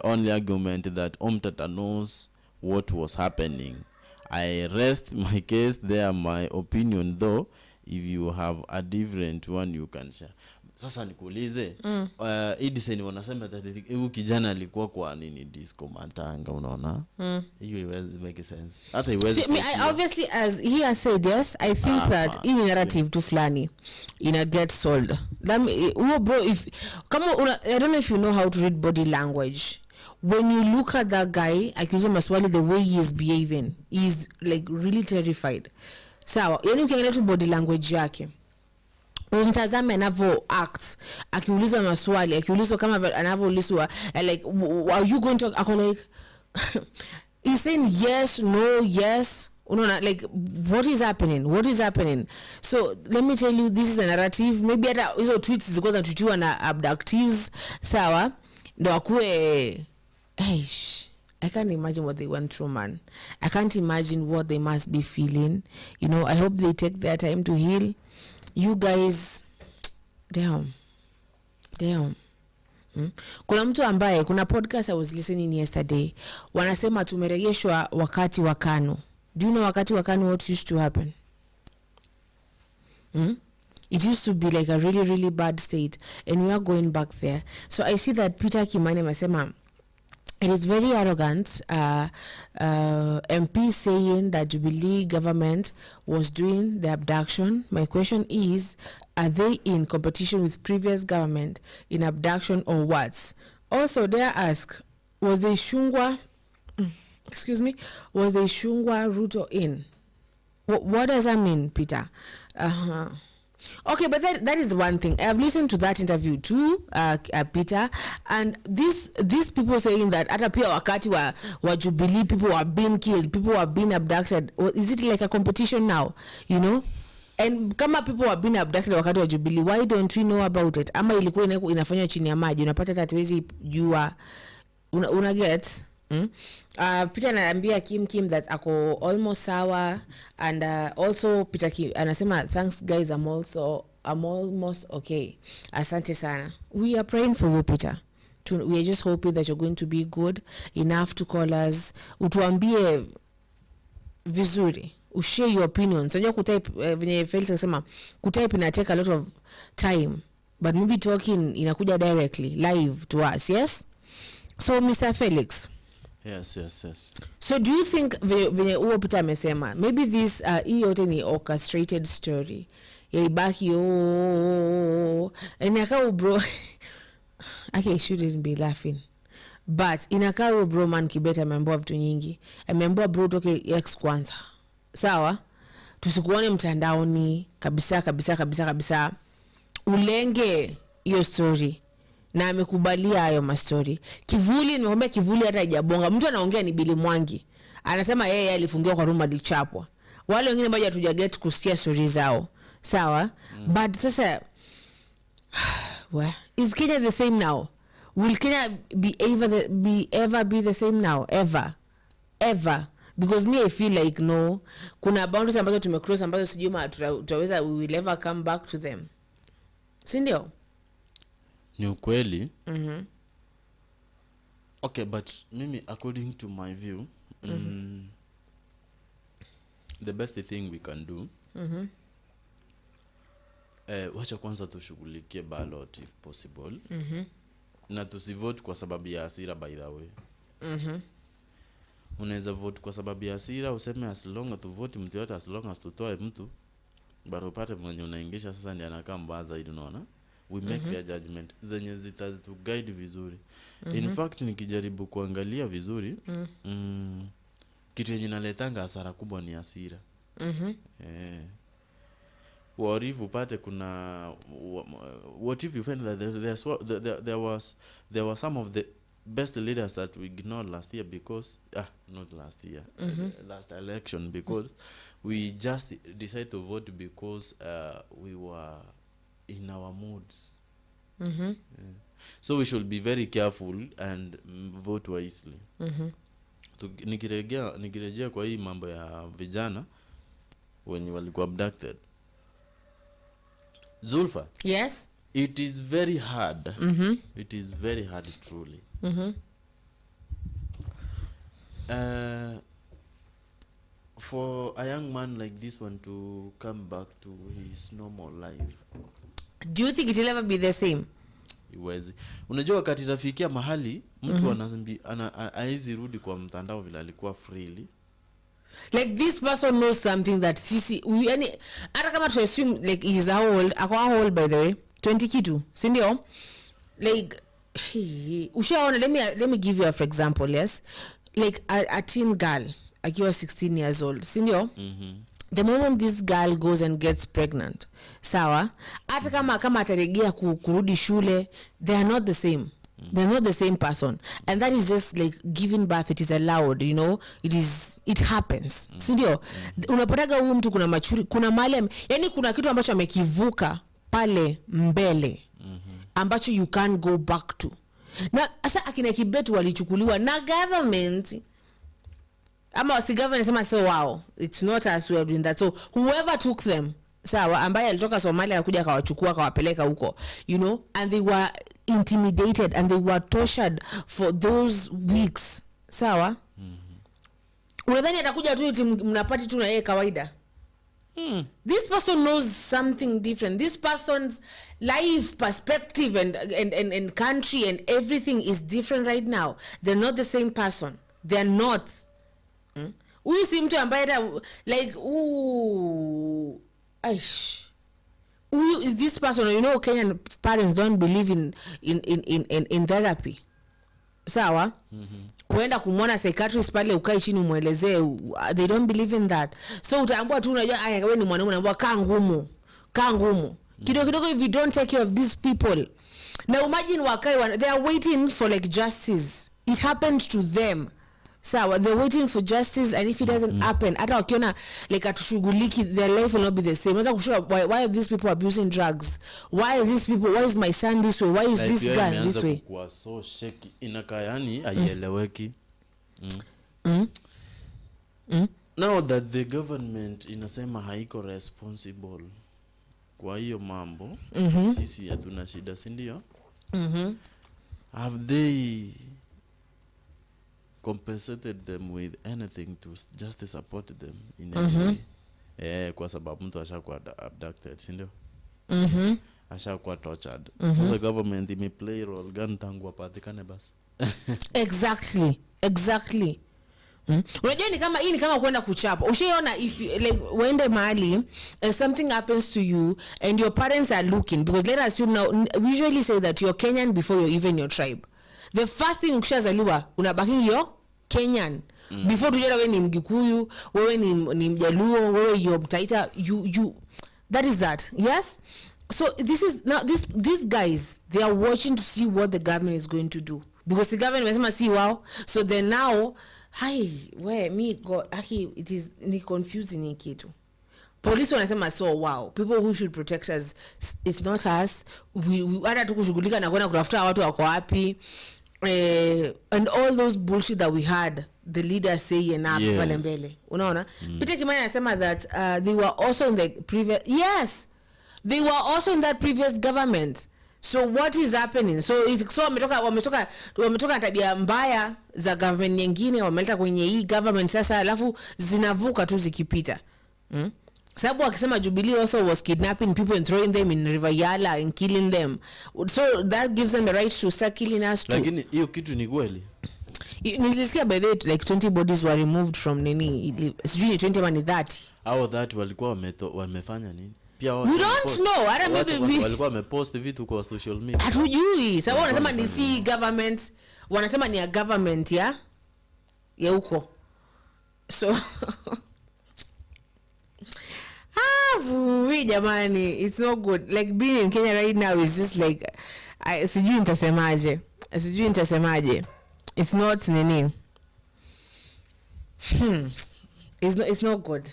only argument that Omtata knows what was happening. I rest my case there. My opinion, though, if you have a different one, you can share. Sasa nikuulize Edison wanasema huyu kijana alikuwa kwa nini disco matanga, unaona? Hiyo iwezi make sense. Hata iwezi. Obviously, as he has said, yes, I think that in narrative to flani get sold. Bro, if come on, I don't know if you know how to read body language. When you look at that guy, akiuliza maswali, the way he is behaving, he is like really terrified. Sawa, yani ukiangalia tu body language yake, mtazame anavyo act, akiulizwa maswali, akiulizwa kama anavyoulizwa, like, are you going to ako like he's saying yes, no, yes, like, what is happening? So let me tell you, this is a narrative. Maybe hata hizo tweets zilikuwa zinatwitiwa na abductees, sawa, ndo akue I can't imagine what they went through, man. I can't imagine what they must be feeling. I hope they take their time to heal. You guys, damn. Kuna mtu ambaye, kuna podcast I was listening yesterday, wanasema tumerejeshwa wakati wa KANU. Do you know wakati wa KANU what used to happen? It used to be like a really, really bad state, and we are going back there. So I see that Peter Kimani masema, it is very arrogant, MP saying that Jubilee government was doing the abduction. My question is, are they in competition with previous government in abduction or what? Also, dare ask, was the Shungwa Ruto in? What does that mean, Peter? Okay, but that is one thing. I have listened to that interview too, Peter, and these people saying that hata pia wakati wa Jubilee people were being killed, people were being abducted. Is it like a competition now? And kama people have been abducted wakati wa Jubilee, why don't we know about it? Ama ilikuwa inafanywa chini ya maji, unapata hatuwezi jua, una get Peter anaambia Kim that ako almost sawa, and also Peter Kim anasema thanks guys, I'm almost okay. Asante sana. We are praying for you, Peter. We are just hoping that you're going to be good enough to call us, utuambie vizuri, ushare your opinions. Unajua kutype venye Felix anasema kutype ina take a lot of time, but maybe talking inakuja directly live to us. Yes, so Mr. Felix. Yes. So do you think venye uo Peter amesema maybe this hii yote ni orchestrated story ya ibaki inakaa bro okay, shouldn't be laughing, but inakaa bro man Kibet ameambiwa vitu nyingi, ameambiwa bro toke ex kwanza, sawa, tusikuone mtandaoni kabisa, ulenge hiyo story, na amekubalia hayo mastori. Kivuli, nimekwambia Kivuli hata hajabonga, mtu anaongea ni Billy Mwangi anasema yeye alifungiwa kwa room alichapwa, wale wengine bado hatuja get kusikia story zao, sawa. But sasa well, is Kenya the same now? Will Kenya be ever be the same now? Ever? Because me I feel like no, kuna boundaries ambazo tumecross ambazo sijui tutaweza, we will ever come back to them, si ndio? Ni ukweli. Okay, but mimi according to my view, the best thing we can do, wacha kwanza tushughulikie ballot if possible, na tusivote kwa sababu ya hasira, by the way. Unaweza vote kwa sababu ya hasira, useme as long as tu vote mtu yote, as long as tutoe mtu, bado upate mwenye unaingisha sasa ndiye anakaa mbaya zaidi, unaona? We make fair judgment zenye zitatu guide vizuri. In fact nikijaribu kuangalia vizuri, kitu yenye inaletanga hasara kubwa ni hasira. What if upate kuna what if you find that there was some of the best leaders that we ignored last year because not last year, last election, because we just decided to vote because we were in our moods. So we should be very careful and vote wisely. Nikirejea kwa hii mambo ya vijana wenye walikuwa abducted, Zulfa, yes, it is very hard. It is very hard truly. For a young man like this one to come back to his normal life. Do you think it will ever be the same? Iwezi. Unajua wakati nafikia mahali mtu anaizi rudi kwa mtandao vile alikuwa freely. Like this person knows something that sisi yani hata kama to assume like he is how old by the way 20 kitu, si ndio? Like ushaona, let me give you for example, yes, like a teen girl akiwa 16 years old, si ndio? The moment this girl goes and gets pregnant, sawa, hata kama atarejea kurudi shule, they are not the same. They're not the same person, and that is just like giving birth. It is allowed, you know, it happens. Sindio? Unapataga huyu mtu kuna machuri, kuna mali, yani kuna kitu ambacho amekivuka pale mbele, ambacho you can't go back to. Na asa akina Kibet walichukuliwa na government, ama wasi government sema so wow, it's not us who are doing that. So whoever took them, sawa, ambaye alitoka Somalia akakuja akawachukua akawapeleka huko, you know, and they were intimidated and they were tortured for those weeks, sawa. Unadhani atakuja tu mnapati tu na yeye kawaida? This person knows something different. This person's life perspective and country and everything is different right now. They're not the same person. They're not. Huyu si mtu ambaye like aish. This person, you know, Kenyan parents don't believe in therapy. Sawa? Kuenda kumwona psychiatrist pale ukae chini umuelezee, they don't believe in that. So utaambiwa tu unajua wewe ni mwanaume, unaambiwa kaa ngumu. Kidogo if you don't take care of these people. Now imagine wakai they are waiting for like justice. It happened to them. sawa, they're waiting for justice, and if it doesn't happen, hata wakiona like atushughuliki, their life will not be the same. Unaweza kushuka, why are these people abusing drugs, why are these people, why is my son this way, why is like this guy this way? Kwa so shaky inakaa yani haieleweki. Now that the government inasema haiko responsible kwa hiyo mambo, sisi hatuna shida, si ndio? Have they compensated them with anything to just support them in any way? Kwa sababu mtu ashakuwa abducted, si ndio? Ashakuwa tortured. Sasa government ime play role gani tangu apatikane basi? Exactly. Unajua ni kama kwenda kuchapa. Ushaona if like uende mahali and something happens to you and your parents are looking, because let us assume now, we usually say that you're Kenyan before you're even your tribe. The first thing ukishazaliwa unabaki yo Kenyan. Before tujua wewe ni Mgikuyu, wewe ni Mjaluo, wewe you're Mtaita, you that is that. Yes? So this is now these guys, they are watching to see what the government is going to do, because the government mesema see wow, so then now it is ni confusing ni kitu. Police wanasema so wow, people who should protect us, it's not us, we hata tukushughulika na kwenda kutafuta watu wako wapi, and all those bullshit that we had the leaders say enough pale mbele, unaona. Peter Kimani anasema that they were also in the previous, they were also in that previous government. So what is happening? So wametoka tabia mbaya za government nyingine wameleta kwenye hii government sasa, alafu zinavuka tu zikipita. Sababu akisema Jubilee also was kidnapping people and throwing them in River Yala and killing them. So that gives them the right to start killing us too. Lakini hiyo kitu ni kweli. Nilisikia by the way like 20 bodies were removed from nini, sijui 20 ama 30. Hao that walikuwa wamefanya nini? We don't know. Hata maybe walikuwa wamepost vitu kwa social media. Hatujui. Sababu wanasema ni si government, wanasema ni a government ya huko. So we jamani, it's not good. Like being in Kenya right now is just like sijui nitasemaje. It's not nini. It's not good.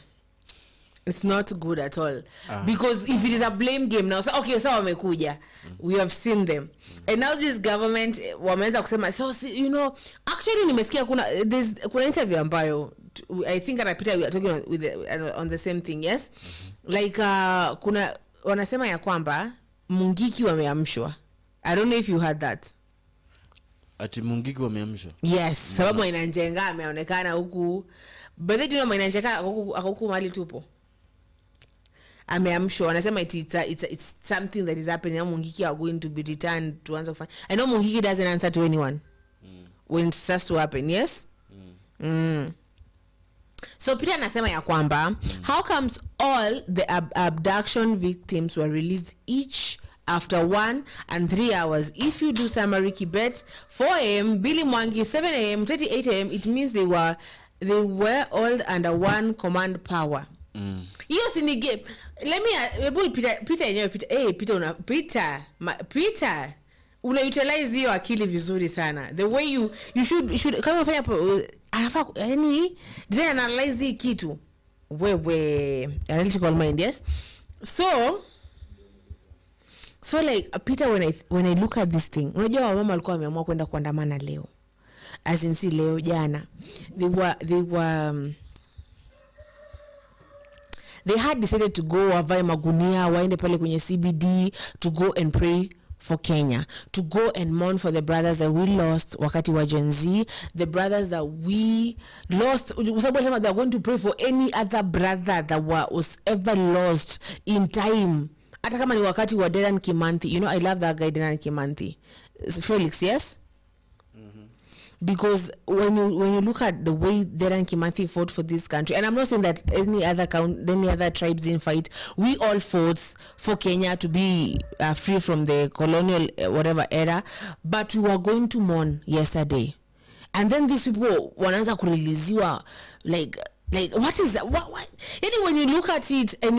It's not good at all. Because if it is a blame game now, so okay, so wamekuja, we have seen them, and now this government wameanza kusema, so you know, actually nimesikia kuna interview ambayo I think Rapita we are talking with on the same thing, yes, like kuna wanasema ya kwamba Mungiki wameamshwa. I don't know if you heard that. Ati Mungiki wameamshwa? Yes, sababu Mainanjenga ameonekana huku, but they do know Mainanjenga huku mali tupo. Ameamshwa, wanasema it's something that is happening. Now Mungiki are going to be returned to answer. I know Mungiki doesn't answer to anyone when it starts to happen, yes? So Peter anasema ya kwamba how comes all the abduction victims were released each after 1 and 3 hours? If you do summary Kibet 4 a.m., Billy Mwangi 7 a.m., 38 a.m., it means they were all under one command power. Hiyo si ni game. Let me Peter yenyewe Peter una utilize hiyo akili vizuri sana. The way you should kama fanya anafaa yani design analyze hii kitu wewe analytical mind, yes. So like Peter, when I look at this thing, unajua mama alikuwa ameamua kwenda kuandamana leo, as in si leo, jana they had decided to go wavae magunia waende pale kwenye CBD to go and pray for Kenya, to go and mourn for the brothers that we lost wakati wa Gen Z, the brothers that we lost. They are going to pray for any other brother that was ever lost in time, hata kama ni wakati wa Dedan Kimathi. You know, I love that guy Dedan Kimathi, Felix, yes. Because when you look at the way Dedan Kimathi fought for this country, and I'm not saying that any other tribes didn't fight, we all fought for Kenya to be free from the colonial whatever era, but we were going to mourn yesterday, and then these people wanaanza kureleasiwa like Like, what is that? What? Yani, when you look at it, and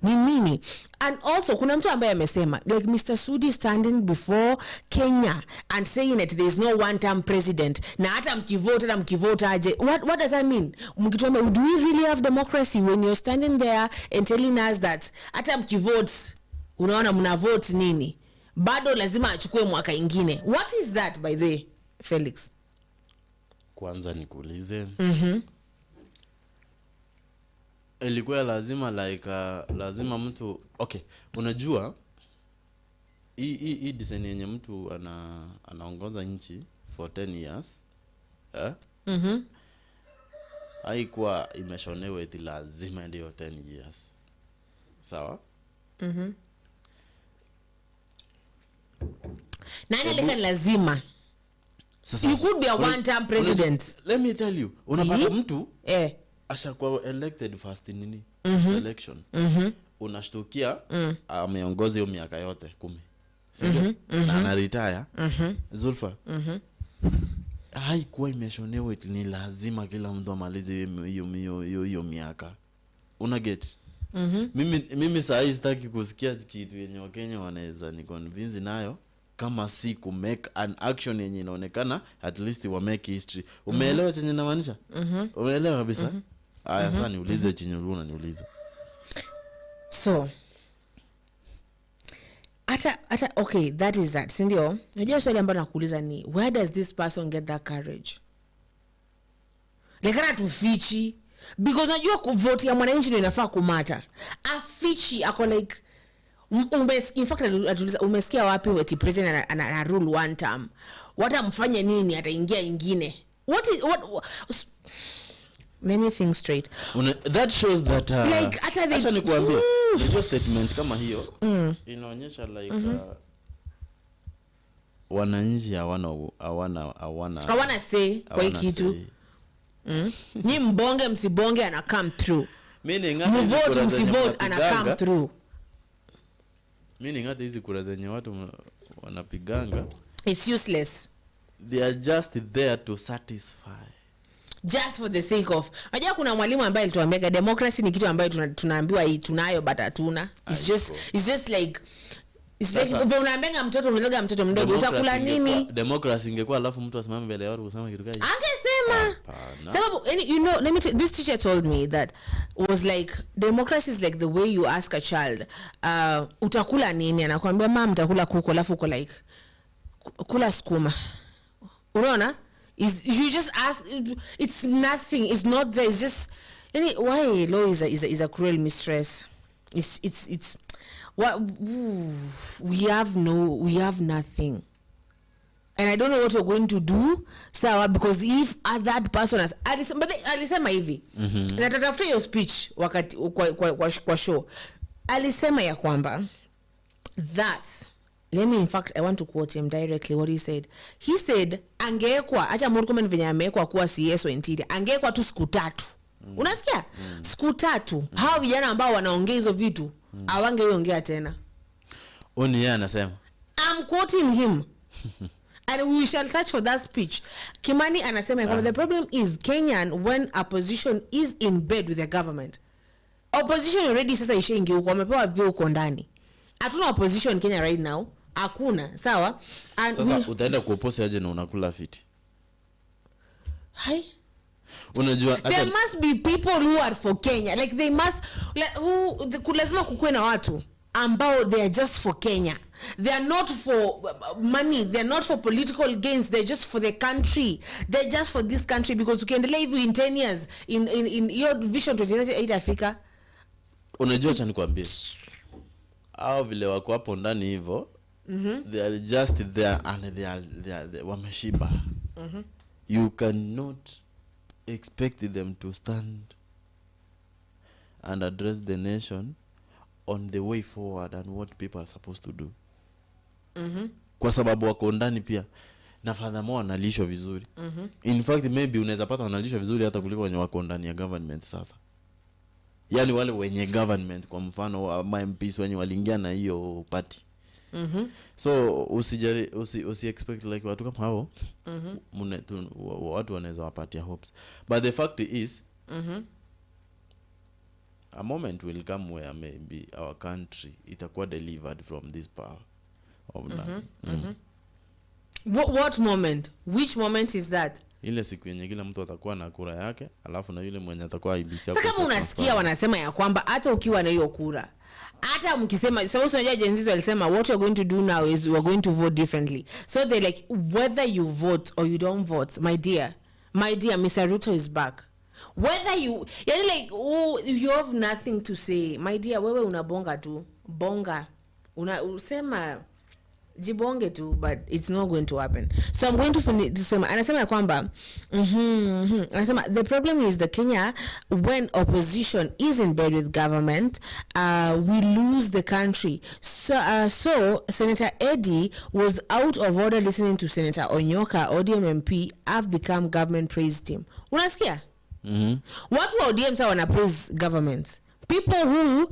nini. And also, kuna mtu ambaye amesema, like Mr. Sudi standing before Kenya and saying that there is no one-term president. Na hata mkivote aje. What does that mean? Mkituambia, do we really have democracy when you're standing there and telling us that hata mkivote, unaona mnavote nini? Bado lazima achukue mwaka ingine. What is that, by the way, Felix? Kwanza nikuulize. Ilikuwa lazima lazima mtu okay, unajua hii design yenye mtu anaongoza nchi for 10 years haikuwa imeshonewa eti lazima ndio 10 years. Sawa? Nani alika lazima? You could be a one-term president. Let me tell you, unapata mtu ashakuwa elected first nini election. Unashtukia ameongoza hiyo miaka yote 10. Sio? Na anaretire. Zulfa. Haikuwa imeshonewa eti ni lazima kila mtu amalize hiyo miaka. Una get? Mimi saa hii sitaki kusikia kitu yenye Wakenya wanaweza ni convince nayo kama si ku make an action yenye inaonekana at least wa make history. Umeelewa chenye namaanisha? Umeelewa kabisa? Aya, sasa niulize chenye unaniuliza. So ata okay, that is that. Sindio? Unajua swali ambalo nakuuliza ni, where does this person get that courage? Lekana tufichi, because unajua kuvote ya mwananchi ndio inafaa kumata. Afichi ako like in fact atuliza, umesikia wapi weti president ana rule one term? Watamfanya nini ataingia ingine? What let me think straight. That shows that like acha nikuambie hiyo statement kama hiyo inaonyesha like wananchi hawana say kwa hii kitu. Ni mbonge msibonge ana come through. Meaning vote msivote ana come through. Meaning hata hizi kura zenye watu wanapiganga, it's useless. They are just there to satisfy, just for the sake of. Unajua kuna mwalimu ambaye alituambia democracy ni kitu ambayo tunaambiwa hii tunayo but hatuna. It's just like unaambia mtoto mdogo mdogo utakula nini? Democracy ingekuwa alafu mtu asimame mbele ya watu kusema kitu gani? Angesema. Sababu you know, this teacher told me that was like democracy is like the way you ask a child utakula nini, anakuambia mama mtakula kuku, alafu uko like kula sukuma. Unaona? You just ask, it's nothing, it's not there, it's just why law is a cruel mistress. It's what we have nothing, and I don't know what we're going to do, sawa, because if that person has alisema hivi na tatafuta hiyo speech wakati kwa show, alisema ya kwamba that, let me in fact I want to quote him directly what he said angekwa acha Murkomen venye amekwa kuwa CS wa interior, angekwa tu siku 3. Unasikia? Siku 3 hao vijana ambao wanaongea hizo vitu hawangeongea tena. Oni yeye anasema, I'm quoting him and we shall search for that speech. Kimani anasema kwamba the problem is Kenyan, when opposition is in bed with the government, opposition already sasa ishaingia huko, wamepewa vyo huko ndani. Hatuna opposition Kenya right now, hakuna, sawa? And sasa utaenda kuoppose aje na unakula fiti? Hai, unajua there must be people who are for Kenya, like they must, like lazima kukuwe na watu ambao they are just for Kenya. They are not for money, they are not for political gains, they're just for the country. They're just for this country, because ukiendelea hivi in 10 years in your vision 2038 Africa. Unajua cha nikwambie, hao vile wako hapo ndani hivyo, they are just there and they are wameshiba. You cannot expect them to stand and address the nation on the way forward and what people are supposed to do. Kwa sababu wako ndani pia, na furthermore wanalishwa vizuri. In fact maybe unaweza pata wanalishwa vizuri hata kuliko wenye wako ndani ya government sasa. Yani wale wenye government, kwa mfano wa MPs wenye waliingia na hiyo party. So usi expect like watu kama hao watu wanaweza wapatia hopes. But the fact is A moment will come where maybe our country itakuwa delivered from this power of What moment? Which moment is that? Ile siku yenye kila mtu atakuwa na kura yake, alafu na yule mwenye atakuwa IBC. Sasa kama unasikia wanasema ya kwamba hata ukiwa na hiyo kura, hata mkisema, so unajua Gen Z walisema what you're going to do now is we're going to vote differently. So they like whether you vote or you don't vote, my dear, Mr. Ruto is back. Whether you like, oh, you have nothing to say, my dear, wewe unabonga tu, bonga. Unasema jibonge tu, but it's not going to happen. So I'm going to finish to say, anasema kwamba anasema the problem is the Kenya, when opposition is in bed with government, we lose the country. So Senator Eddie was out of order listening to Senator Onyoka, ODM MP. Have become government praise team. Unasikia? What wa ODM sa wana praise government? People who,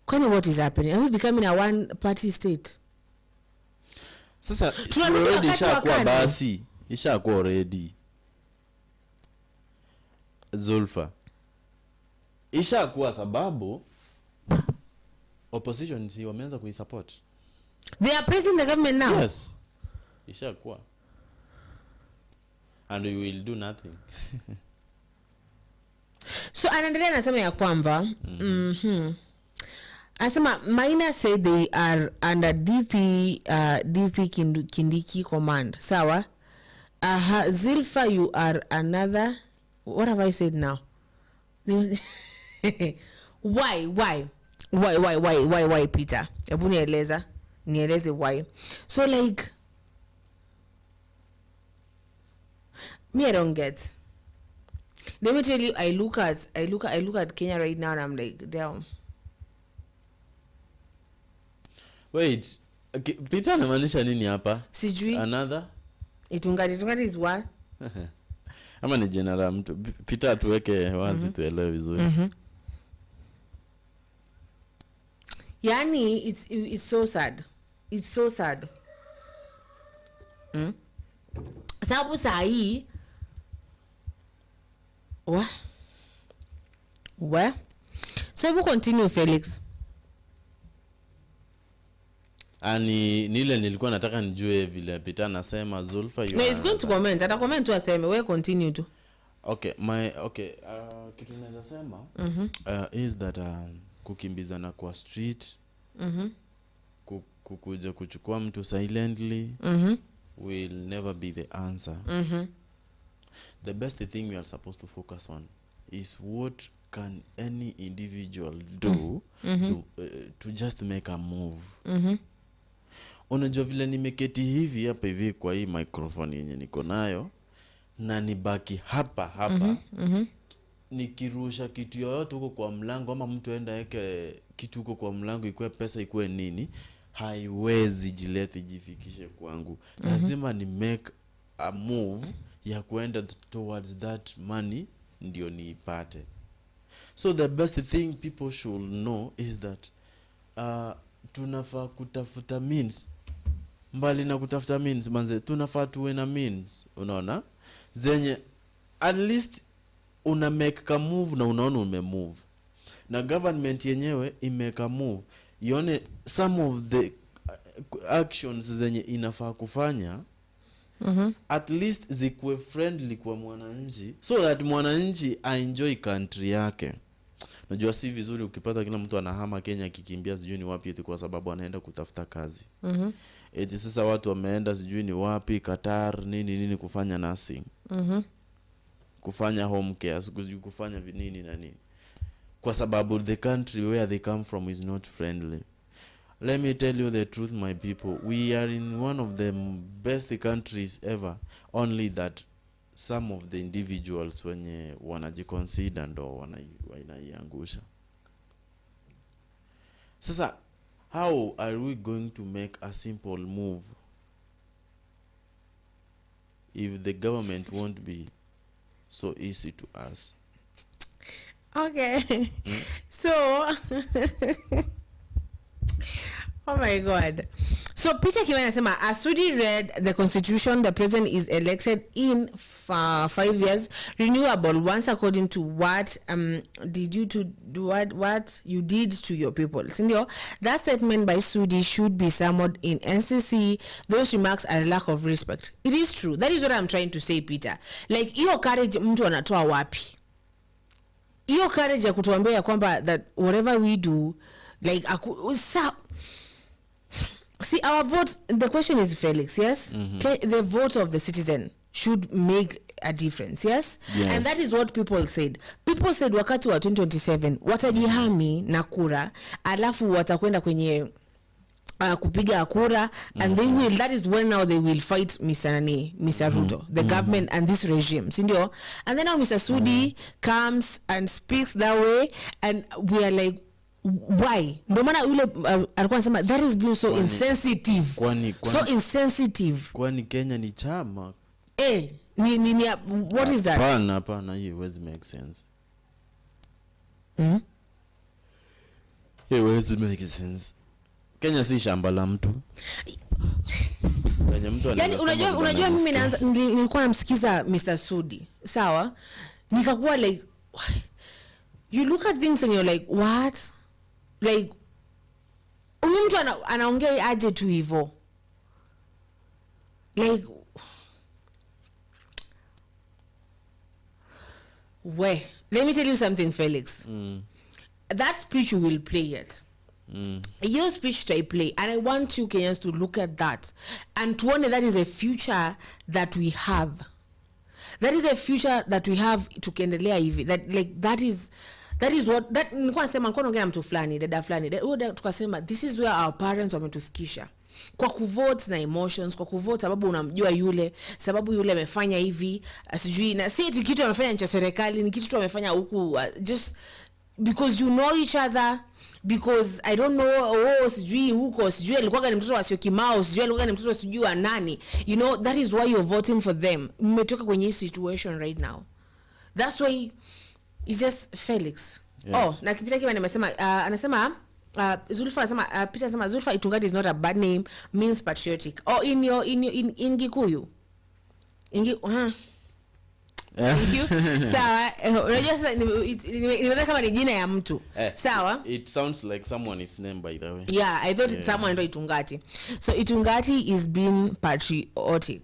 what is happening? Are we becoming a one party state? Sasa already ishakuwa basi, ishakuwa already. Zulfa ishakuwa sababu opposition si wameanza kuisupport. They are praising the government now. Yes. Ishakuwa. And we will do nothing. So anaendelea anasema ya kwamba anasema Maina said they are under DP Kindiki command. Sawa? Zilfa, you are another. What have I said now? Why Peter? Ebu nieleze why. So like, me, I don't get. Let me tell you, I look at Kenya right now and I'm like, damn. Wait, Peter anamaanisha nini hapa? Sijui. Another? Itungati is what? Ama ni general mtu. Peter tuweke wazi tuelewe vizuri. Yani it's so sad. It's so sad. Sababu saa hii What? So we continue, Felix. Ani nile nilikuwa nataka nijue vile Peter anasema Zulfa you. No, he's going to comment. Ata comment tu aseme, we continue tu. Okay, kitu naweza sema is that kukimbizana kwa street, kukuja kuchukua mtu silently will never be the answer. The best thing we are supposed to focus on is what can any individual do to just make a move. Unajua vile nimeketi hivi hapa hivi kwa hii microphone yenye niko nayo na nibaki hapa nikirusha kitu yoyote huko kwa mlango, ama mtu aenda yake kitu huko kwa mlango, ikuwe pesa ikuwe nini, haiwezi jilete jifikishe kwangu. Lazima ni make a move ya kuenda towards that money ndio niipate. So the best thing people should know is that tunafaa kutafuta means. Mbali na kutafuta means, manze, tunafaa tuwe na means, unaona? Zenye at least una make a move na unaona umemove. Na government yenyewe imake a move. Ione some of the actions zenye inafaa kufanya at least zikuwe friendly kwa mwananchi, so that mwananchi enjoy country yake. Najua si vizuri ukipata kila mtu anahama Kenya kikimbia sijui ni wapi eti kwa sababu anaenda kutafuta kazi. Eti sasa watu wameenda sijui ni wapi Qatar nini kufanya nursing. Kufanya home care, kufanya vinini na nini. Kwa sababu the country where they come from is not friendly. Let me tell you the truth, my people. We are in one of the best countries ever. Only that some of the individuals wenye wanajiconsider ndo wanaiangusha. Sasa, how are we going to make a simple move if the government won't be so easy to us? Okay. So oh my God. So So Peter Kimani anasema, as Sudi read the constitution, the president is elected in 5 years, renewable once according to what did you to do what you did to your people. Sindio, that statement by Sudi should be summoned in NCC. Those remarks are a lack of respect. It is true. That is what I'm trying to say, Peter. Like, hiyo courage mtu anatoa wapi? Hiyo courage ya kutuambia kwamba that whatever we do, like see, our vote, the question is, Felix, yes? The vote of the citizen should make a difference, yes? And that is what people said. People said wakati wa 2027 watajihami na kura, alafu watakwenda kwenye kupiga kura, and they will, that is when now they will fight Mr. Ruto, the government and this regime, sindio? And then now Mr. Sudi comes and speaks that way, and we are like, why? Ndio maana yule alikuwa anasema that is being so insensitive. So insensitive. Kwani Kenya ni chama? What is that? Hapana, hiyo doesn't make sense. It doesn't make sense. Kenya si shamba la mtu. Kenya mtu yani unajua mimi nilikuwa namsikiza Mr. Sudi. Sawa? Nikakuwa like, you look at things and you're like, what? Like, huyu mtu anaongea aje tu hivyo? Like, let me tell you something, Felix. That speech you will play it. Your speech I play, and I want you Kenyans to look at that and to wonder that is a future that we have. That is a future that we have tukiendelea hivi. That is what that nilikuwa nasema nilikuwa naongea na mtu fulani, dada fulani. Tukasema this is where our parents wametufikisha. Kwa kuvote na emotions, kwa kuvote sababu unamjua yule, sababu yule amefanya hivi, sijui na si kitu amefanya ncha serikali, ni kitu tu amefanya huku, just because you know each other, because I don't know, sijui huko, sijui alikuwa ni mtoto wa Sio Kimao, sijui alikuwa ni mtoto wa sijui wa nani. You know, that is why you're voting for them. Mmetoka kwenye situation right now. That's why it's just Felix. Yes. Na Peter Kimani anasema Zulfa anasema Peter anasema Zulfa Itungati is not a bad name, means patriotic. Or in Gikuyu. Thank you. Sawa, unajua sasa nimeweza kama ni jina ya mtu. Sawa? It sounds like someone is named by the way. Yeah, I thought it's someone named Itungati. So Itungati is being patriotic.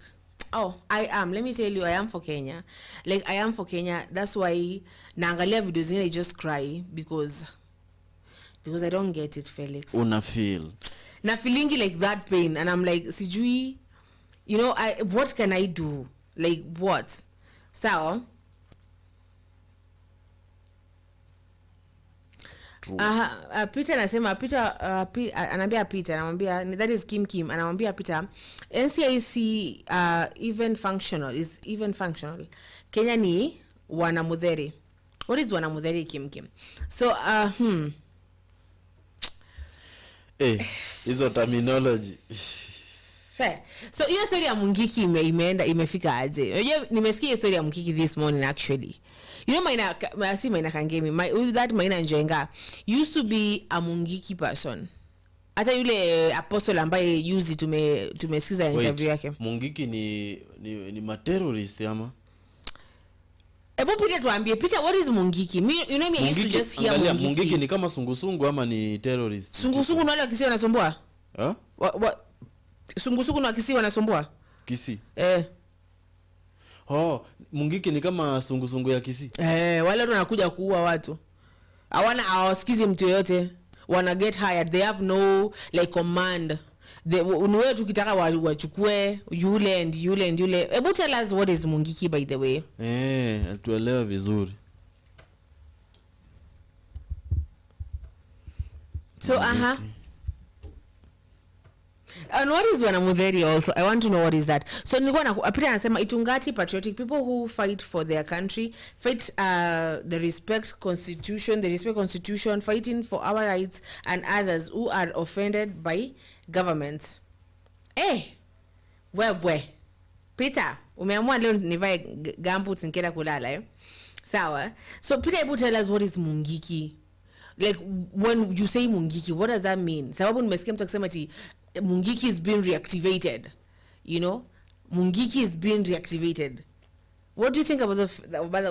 I am. Let me tell you, I am for Kenya. Like, I am for Kenya. That's why naangalia videos zingine I just cry because I don't get it, Felix. Una feel. Na feeling like that pain, and I'm like, sijui, you know, what can I do? Like, what? So, Peter anasema anambia Peter anamwambia that is Kim anamwambia Peter NCIC even functional Kenya ni wanamudheri. What is wanamudheri Kim? So hizo terminology. So hiyo story ya Mungiki imefika aje? Unajua nimesikia story ya Mungiki this morning actually. You know Maina Kangemi, that Maina Njenga used to be a Mungiki person. Hata yule apostle ambaye yuzi tumesikiza interview yake. Mungiki ni ma-terrorist ama? Peter tuambie, Peter, what is Mungiki? You know me, I used to just hear Mungiki. Mungiki ni kama sungusungu ama ni terrorist? Sungusungu na wale wakisi wanasumbua? Sungusungu na wakisi wanasumbua? Kisi? Mungiki ni kama sungusungu ya Kisi. Wale watu wanakuja kuua watu. Hawasikizi mtu yote. Wanna get hired. They have no like command. Wewe tukitaka wachukue yule and yule. But tell us what is Mungiki by the way. Tuelewe vizuri. So and what is wanamudheri also? I want to know what is that. So nilikuwa na Peter anasema Itungati patriotic people who fight for their country, fight the respect constitution, fighting for our rights, and others who are offended by governments. Wewe Peter, umeamua leo nivae gumboots nikienda kulala Sawa. So Peter, able tell us what is Mungiki? Like when you say Mungiki, what does that mean? Sababu nimesikia mtu akisema ati Mungiki is being reactivated, you know. Mungiki is being reactivated. What do you think about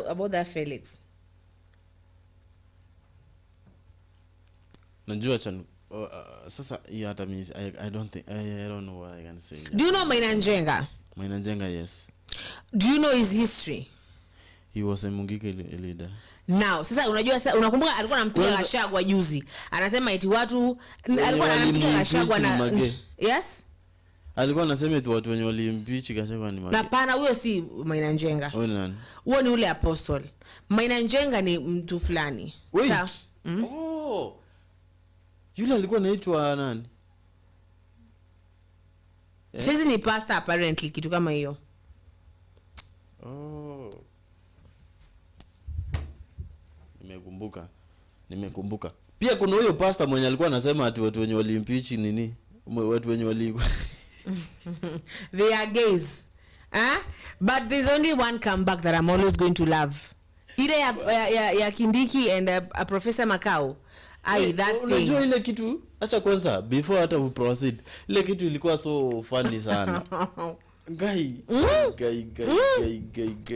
about that, Felix? Najua chan sasa hii hata mimi I don't think I don't know what I can say. Do you know Maandamano? Maandamano, yes. Do you know his history? He was a Mungiki leader. Now, sasa unajua, sasa unakumbuka alikuwa anampiga Gachagua juzi. Anasema eti watu alikuwa anampiga Gachagua na yes? Alikuwa anasema eti watu wenye walimpichi Gachagua ni Mage. Na pana huyo si Maandamano. Huyo nani? Huyo ni ule apostle. Maandamano ni mtu fulani. Sasa oh. Yule alikuwa anaitwa nani? Sisi ni pastor apparently, kitu kama hiyo. Oh. Nimekumbuka. Pia kuna huyo pastor mwenye alikuwa anasema ati watu wenye walimpichi nini? Watu wenye walikuwa they are gays. But there's only one comeback that I'm always going to love. Ile ya Kindiki and Professor Makau. That thing. Unajua ile kitu, acha kwanza before hata we proceed. Ile kitu ilikuwa so funny sana. Guy.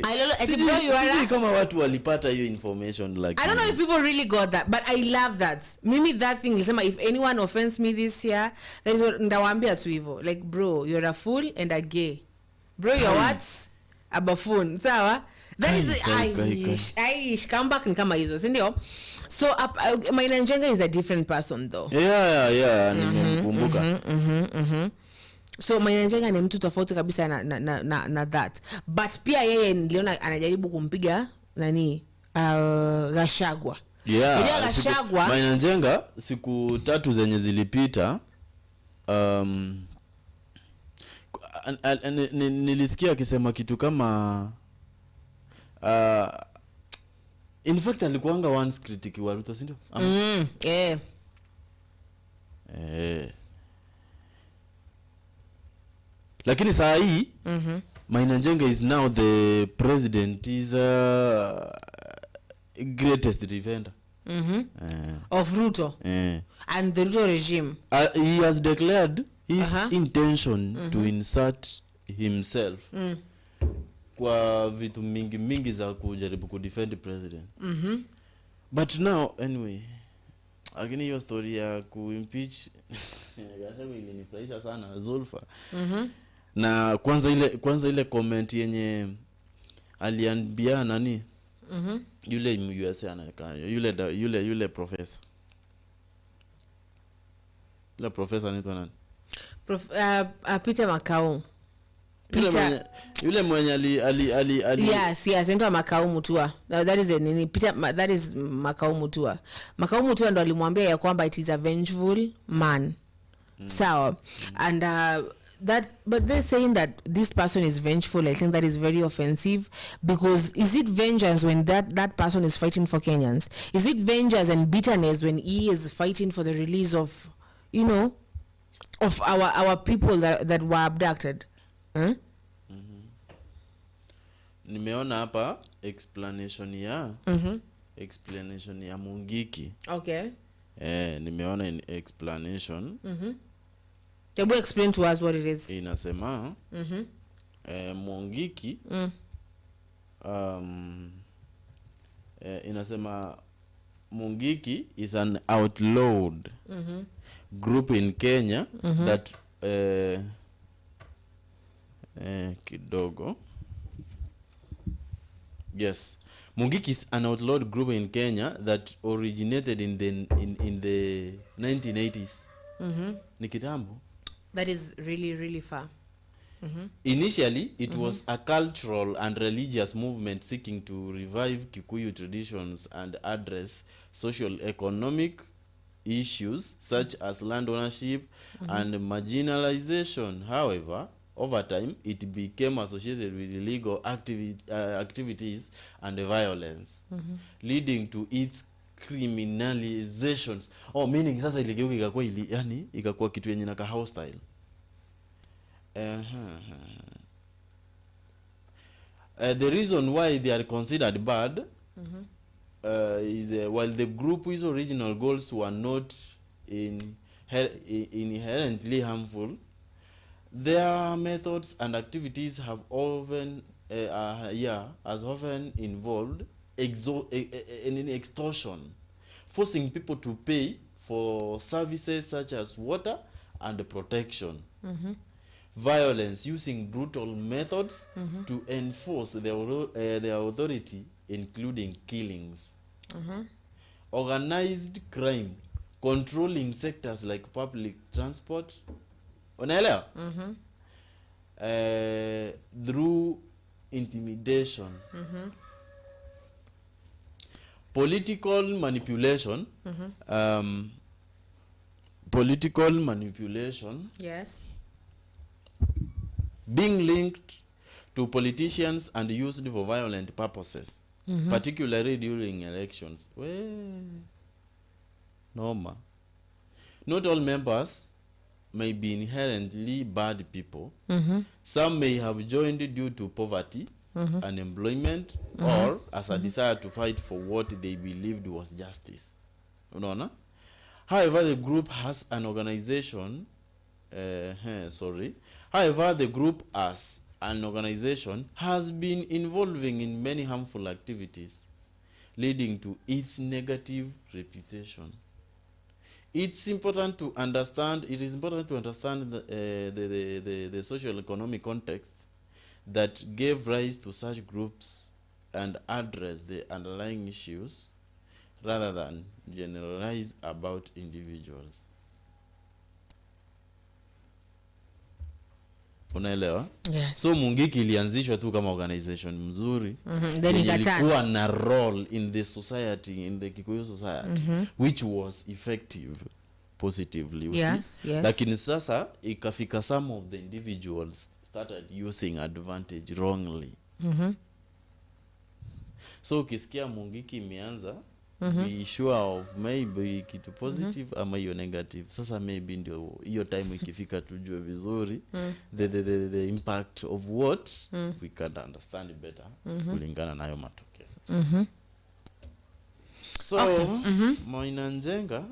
I kama watu walipata hiyo information like I don't know if people really got that, but I love that. Mimi that thing is if anyone offends me this year, that is what ndawaambia tu hivyo. Like, bro, you're a fool and a gay. Bro, you're what? A buffoon. Sawa? That is Aish comeback ni kama hizo, si ndio? So Maandamano is a different person though. Yeah, nimekumbuka. So Maandamano ni mtu tofauti kabisa na that. But pia yeye niliona anajaribu kumpiga nani Gachagua. Yeah. Gachagua Maandamano siku 3 zenye zilipita nilisikia akisema kitu kama in fact alikuanga once critic wa Ruto, si ndio? Lakini saa hii Maandamano is now the president, is greatest defender of Ruto and the Ruto regime. He has declared his intention to insert himself kwa vitu mingi za kujaribu kudefend president. But now anyway, lakini hiyo story ya kuimpeach Gachagua ilinifurahisha sana Zulfa. Na kwanza ile comment yenye aliambia nani? Yule USA anakaa yule professor. Yule professor anaitwa nani? Peter Makau. Yule mwenye ali Yes, anaitwa Makau Mutua. That is nini? Peter, that is Makau Mutua. Makau Mutua ndo alimwambia ya kwamba it is a vengeful man. So, and but they're saying that this person is vengeful. I think that is very offensive, because is it vengeance when that person is fighting for Kenyans? Is it vengeance and bitterness when he is fighting for the release of, you know, of our people that were abducted? Nimeona hapa explanation ya Mungiki. Okay. Nimeona in explanation. Can you explain to us what it is? Inasema Mungiki inasema Mungiki is an outlawed group in Kenya that kidogo. Yes, Mungiki is an outlawed group in Kenya that originated in the 1980s. Ni kitambo. That is really, really far. Initially, it was a cultural and religious movement seeking to revive Kikuyu traditions and address social economic issues such as land ownership and marginalization. However, over time, it became associated with illegal activities and violence, leading to its criminalizations. Meaning sasa iligeuka ikakuwa yani ikakuwa kitu yenye naka hostile. The reason why they are considered bad is while the group's original goals were not in inherently harmful, their methods and activities have often has often involved in extortion, forcing people to pay for services such as water and protection. Violence, using brutal methods to enforce their authority, including killings. Organized crime, controlling sectors like public transport, unaelewa, through intimidation. Political manipulation, political manipulation, Yes. being linked to politicians and used for violent purposes, particularly during elections. Well, normal. Not all members may be inherently bad people. Some may have joined due to poverty, unemployment, or as a desire to fight for what they believed was justice. Unaona? However, the group has an organization. However, the group as an organization has been involving in many harmful activities, leading to its negative reputation. It is important to understand the social economic context that gave rise to such groups and address the underlying issues rather than generalize about individuals. Unaelewa? Yes. So Mungiki ilianzishwa tu kama organization mzuri, Then ilikuwa na role in the society, in the Kikuyu society, which was effective positively, you Yes, see? yes. Lakini sasa ikafika some of the individuals started using advantage wrongly. So ukisikia Mungiki imeanza, be sure of maybe kitu positive ama hiyo negative. Sasa maybe ndio hiyo time ikifika tujue vizuri the impact of what we can understand better kulingana na hayo matokeo. So Mainanjenga,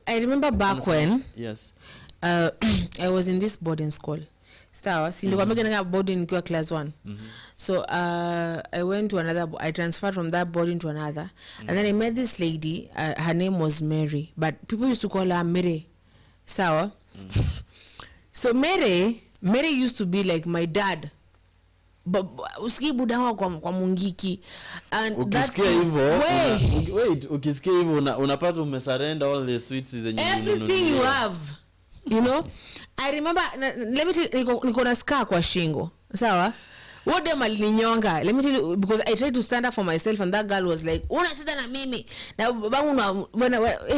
I remember back when yes, I was in this boarding school. Sawa, si nilikuwa mega boarding nikiwa class 1. So I went to I transferred from that boarding to another. And then I met this lady, her name was Mary, but people used to call her Mary. Sawa. So Mary used to be like my dad. But usikie budawa kwa Mungiki. And ukisikia hivyo ukisikia hivyo unapata umesurrender all the sweets zenye everything you have, you know. I remember, let me tell you, niko na scar kwa shingo. Sawa? What dem alininyonga? Let me tell you, because I tried to stand up for myself and that girl was like, unacheza na mimi. Na babangu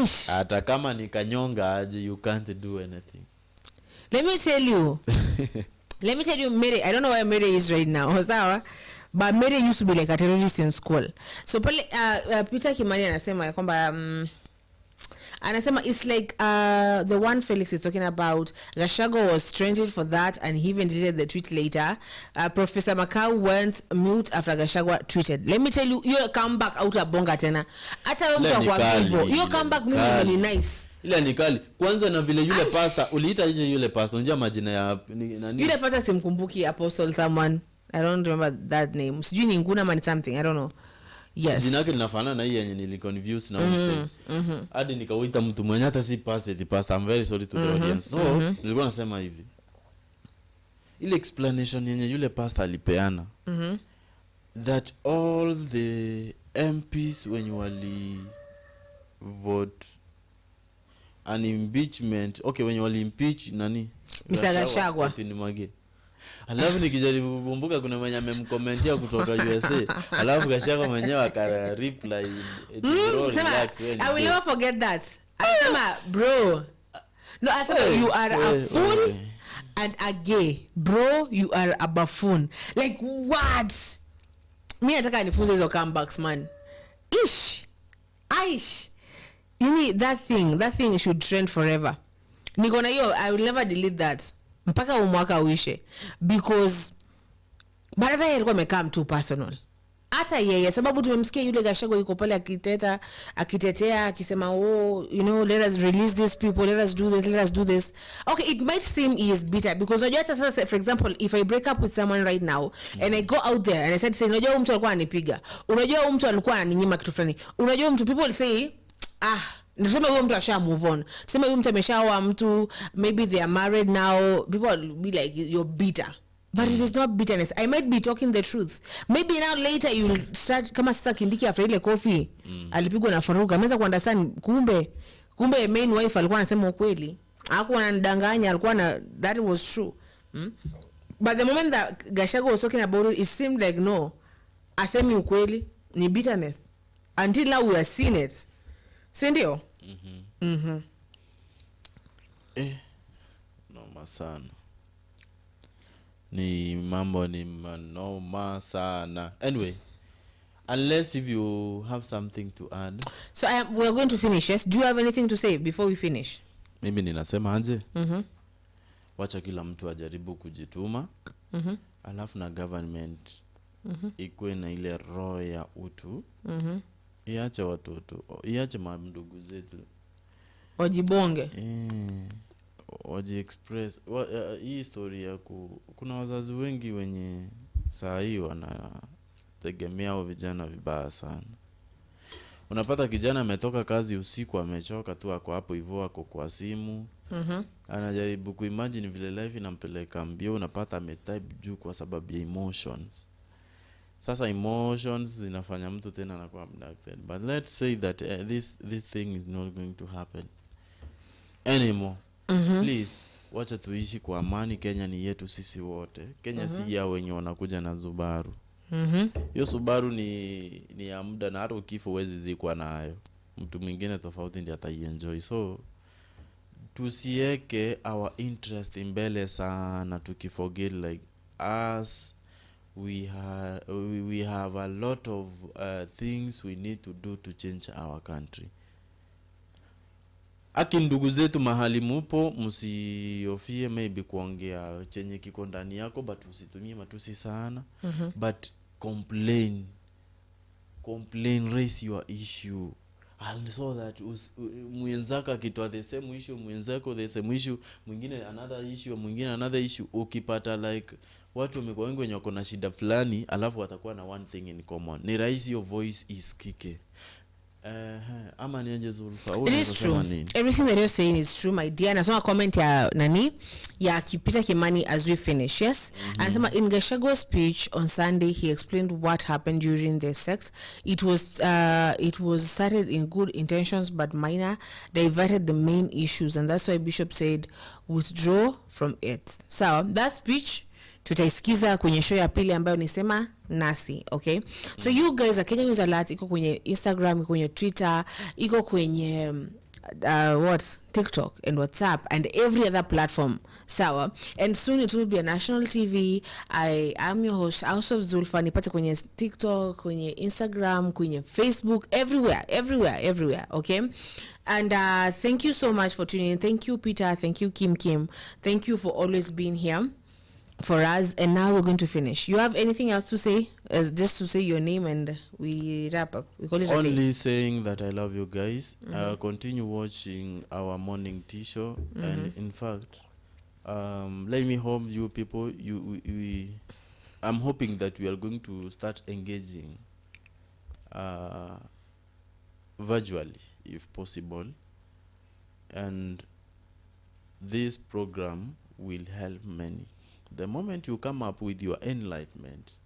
ish. Hata kama nikanyonga aje, you can't do anything. Let me tell you, Mary, I don't know where Mary is right now. Sawa? But Mary used to be like a terrorist in school. So pale Peter Kimani anasema ya kwamba it's like the one Felix is talking about. Gachagua was trended for that, and he even deleted the tweet later. Professor Makau went mute after Gachagua tweeted. Let me tell you, your comeback out of bonga tena. Hata mtu kwa hivyo, your comeback mimi ni nice. Ile ni kali. Kwanza na vile yule pastor, uliita aje yule pastor? Unajua majina ya nani? Yule pastor simkumbuki, apostle someone. I don't remember that name. Sijui ni Nguna man something, I don't know. Yes. Jina yake linafanana na hii yenye niliconfuse na umse. Hadi nikauita mtu mwenye hata si pastor. I'm very sorry to the audience. So, nilikuwa nasema hivi. Ile explanation yenye yule pastor alipeana. That all the MPs when you wali vote an impeachment, okay, when you wali impeach nani? Mr. Gachagua. Alafu nikijaribu kukumbuka kuna mwenye amemkomentia kutoka USA. Alafu Gachagua mwenyewe aka reply I will never forget that. Asema bro. No, asema you are a fool and a gay. Bro, you are a buffoon. Like what? Mimi nataka nifunze hizo comebacks man. Aish. You need that thing should trend forever. Niko na hiyo, I will never delete that. Mpaka umwaka uishe, because baada ya alikuwa amekam too personal. hata yeye sababu tumemsikia yule Gachagua yuko pale akitetea akisema oh you know let us release these people, let us do this. Okay, it might seem he is bitter because unajua hata sasa for example if I break up with someone right now and I go out there and I said say unajua mtu alikuwa ananipiga, unajua mtu alikuwa ananinyima kitu fulani, unajua mtu people say nasema huyo mtu asha move on, tuseme huyo mtu ameshaoa mtu, maybe they are married now, people will be like you're bitter. But it is not bitterness. I might be talking the truth. Maybe now later you'll start kama sasa Kindiki after ile coffee alipigwa na Faruka ameanza kuunderstand kumbe main wife alikuwa anasema ukweli, hakuwa anadanganya, alikuwa na that was true. But the moment that Gachagua was talking about it seemed like no, asemi ukweli ni bitterness until now we are seeing it. Si ndio? Noma sana. Ni mambo ni manoma sana. Anyway, unless if you have something to add. So we are going to finish. Yes, do you have anything to say before we finish? Mimi ninasema aje? Wacha kila mtu ajaribu kujituma. Alafu na government ikuwe na ile roho ya utu. Iache watoto, iache mandugu zetu wajibonge, waji express. Hii story ya kuna wazazi wengi wenye saa hii wanategemea hao vijana vibaya sana. Unapata kijana ametoka kazi usiku amechoka tu, ako hapo hivyo, ako kwa simu anajaribu kuimagine vile life inampeleka mbio, unapata ametype juu kwa sababu ya emotions. Sasa emotions zinafanya mtu tena anakuwa abducted. But let's say that this thing is not going to happen anymore. Please, wacha tuishi kwa amani. Kenya ni yetu sisi wote. Kenya si ya wenye wanakuja na Subaru. Hiyo Subaru ni ya muda, na hata ukifo huwezi zikwa nayo. Mtu mwingine tofauti ndiye ataienjoy. So tusieke our interest mbele sana, tukiforget like us we have a lot of things we need to do to change our country. Aki ndugu zetu mahali mupo, msiofie maybe kuongea chenye kiko ndani yako, but usitumie matusi sana. But complain, raise your issue, and so that mwenzako akitoa the same issue, mwenzako the same issue, mwingine another issue, ukipata like watu wamekuwa wengi wenye wako na shida fulani, alafu watakuwa na one thing in common, ni rahisi your voice isikike. Ama niaje Zulfa? It is true. Everything that you're saying is true, my dear. Nasoma comment ya nani ya Kipita Kimani as we finish. Yes. Anasema in Gachagua's speech on Sunday he explained what happened during the sex. It was started in good intentions but minor diverted the main issues, and that's why Bishop said withdraw from it. So that speech tutaisikiza kwenye show ya pili ambayo nisema nasi, okay? So you guys are Kenya News Alert, iko kwenye Instagram, iko kwenye Twitter, iko kwenye TikTok and WhatsApp and every other platform. Sawa? And soon it will be a national TV. I am your host, House of Zulfa. Nipate kwenye TikTok, kwenye Instagram, kwenye Facebook, everywhere, okay? And thank you so much for tuning in. Thank you, Peter. Thank you, Kim. Thank you for always being here for us. And now we're going to finish. You have anything else to say? Just to say your name and we wrap up. We call it only saying that I love you guys. Continue watching our morning tea show. And in fact, let me hope you people, I'm hoping that we are going to start engaging virtually if possible, and this program will help many. The moment you come up with your enlightenment,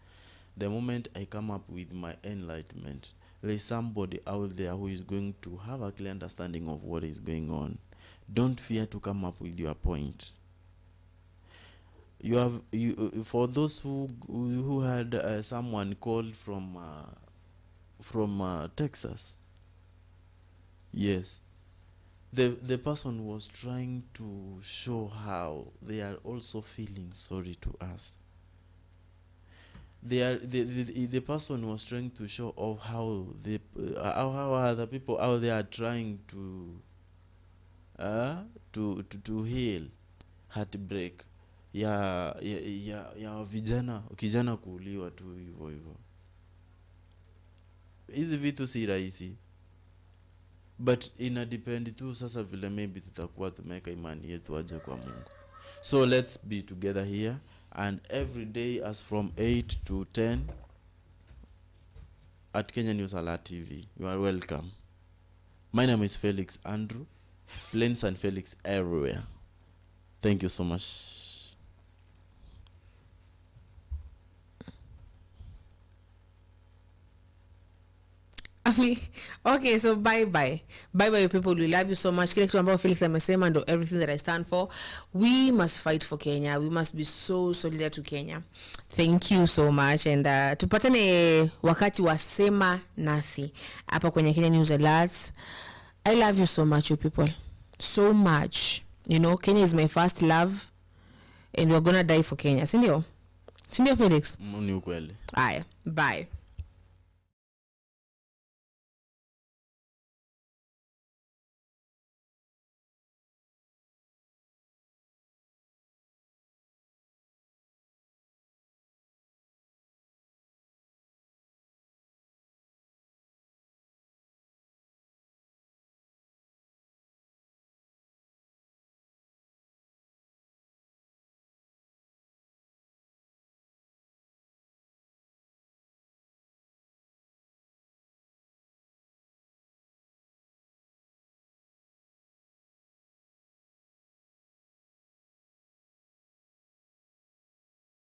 the moment I come up with my enlightenment, there's somebody out there who is going to have a clear understanding of what is going on. Don't fear to come up with your point. For those who had someone called from Texas, yes, the person was trying to show how they are also feeling sorry to us. The person was trying to show of how other people out there are trying to heal heartbreak ya kijana kuuliwa tu hivyo. hizi vitu si rahisi, but ina depend tu sasa vile maybe tutakuwa tumeka imani yetu aje kwa Mungu. So let's be together here, and every day as from 8 to 10 at Kenya News Alert TV. You are welcome. My name is Felix Andrew. Plains and Felix everywhere. Thank you so much. Okay, so bye people, we love you so much. Kile kitu ambao Felix amesema ndo everything that I stand for. We must fight for Kenya. We must be so solidar to Kenya. Thank you so much, and tupatane wakati wa Sema Nasi hapa kwenye Kenya News Alerts. I love you so much, you people, so much. You know, Kenya is my first love, and we're gonna die for Kenya. Sindio Felix? Ni ukweli. Aya, bye.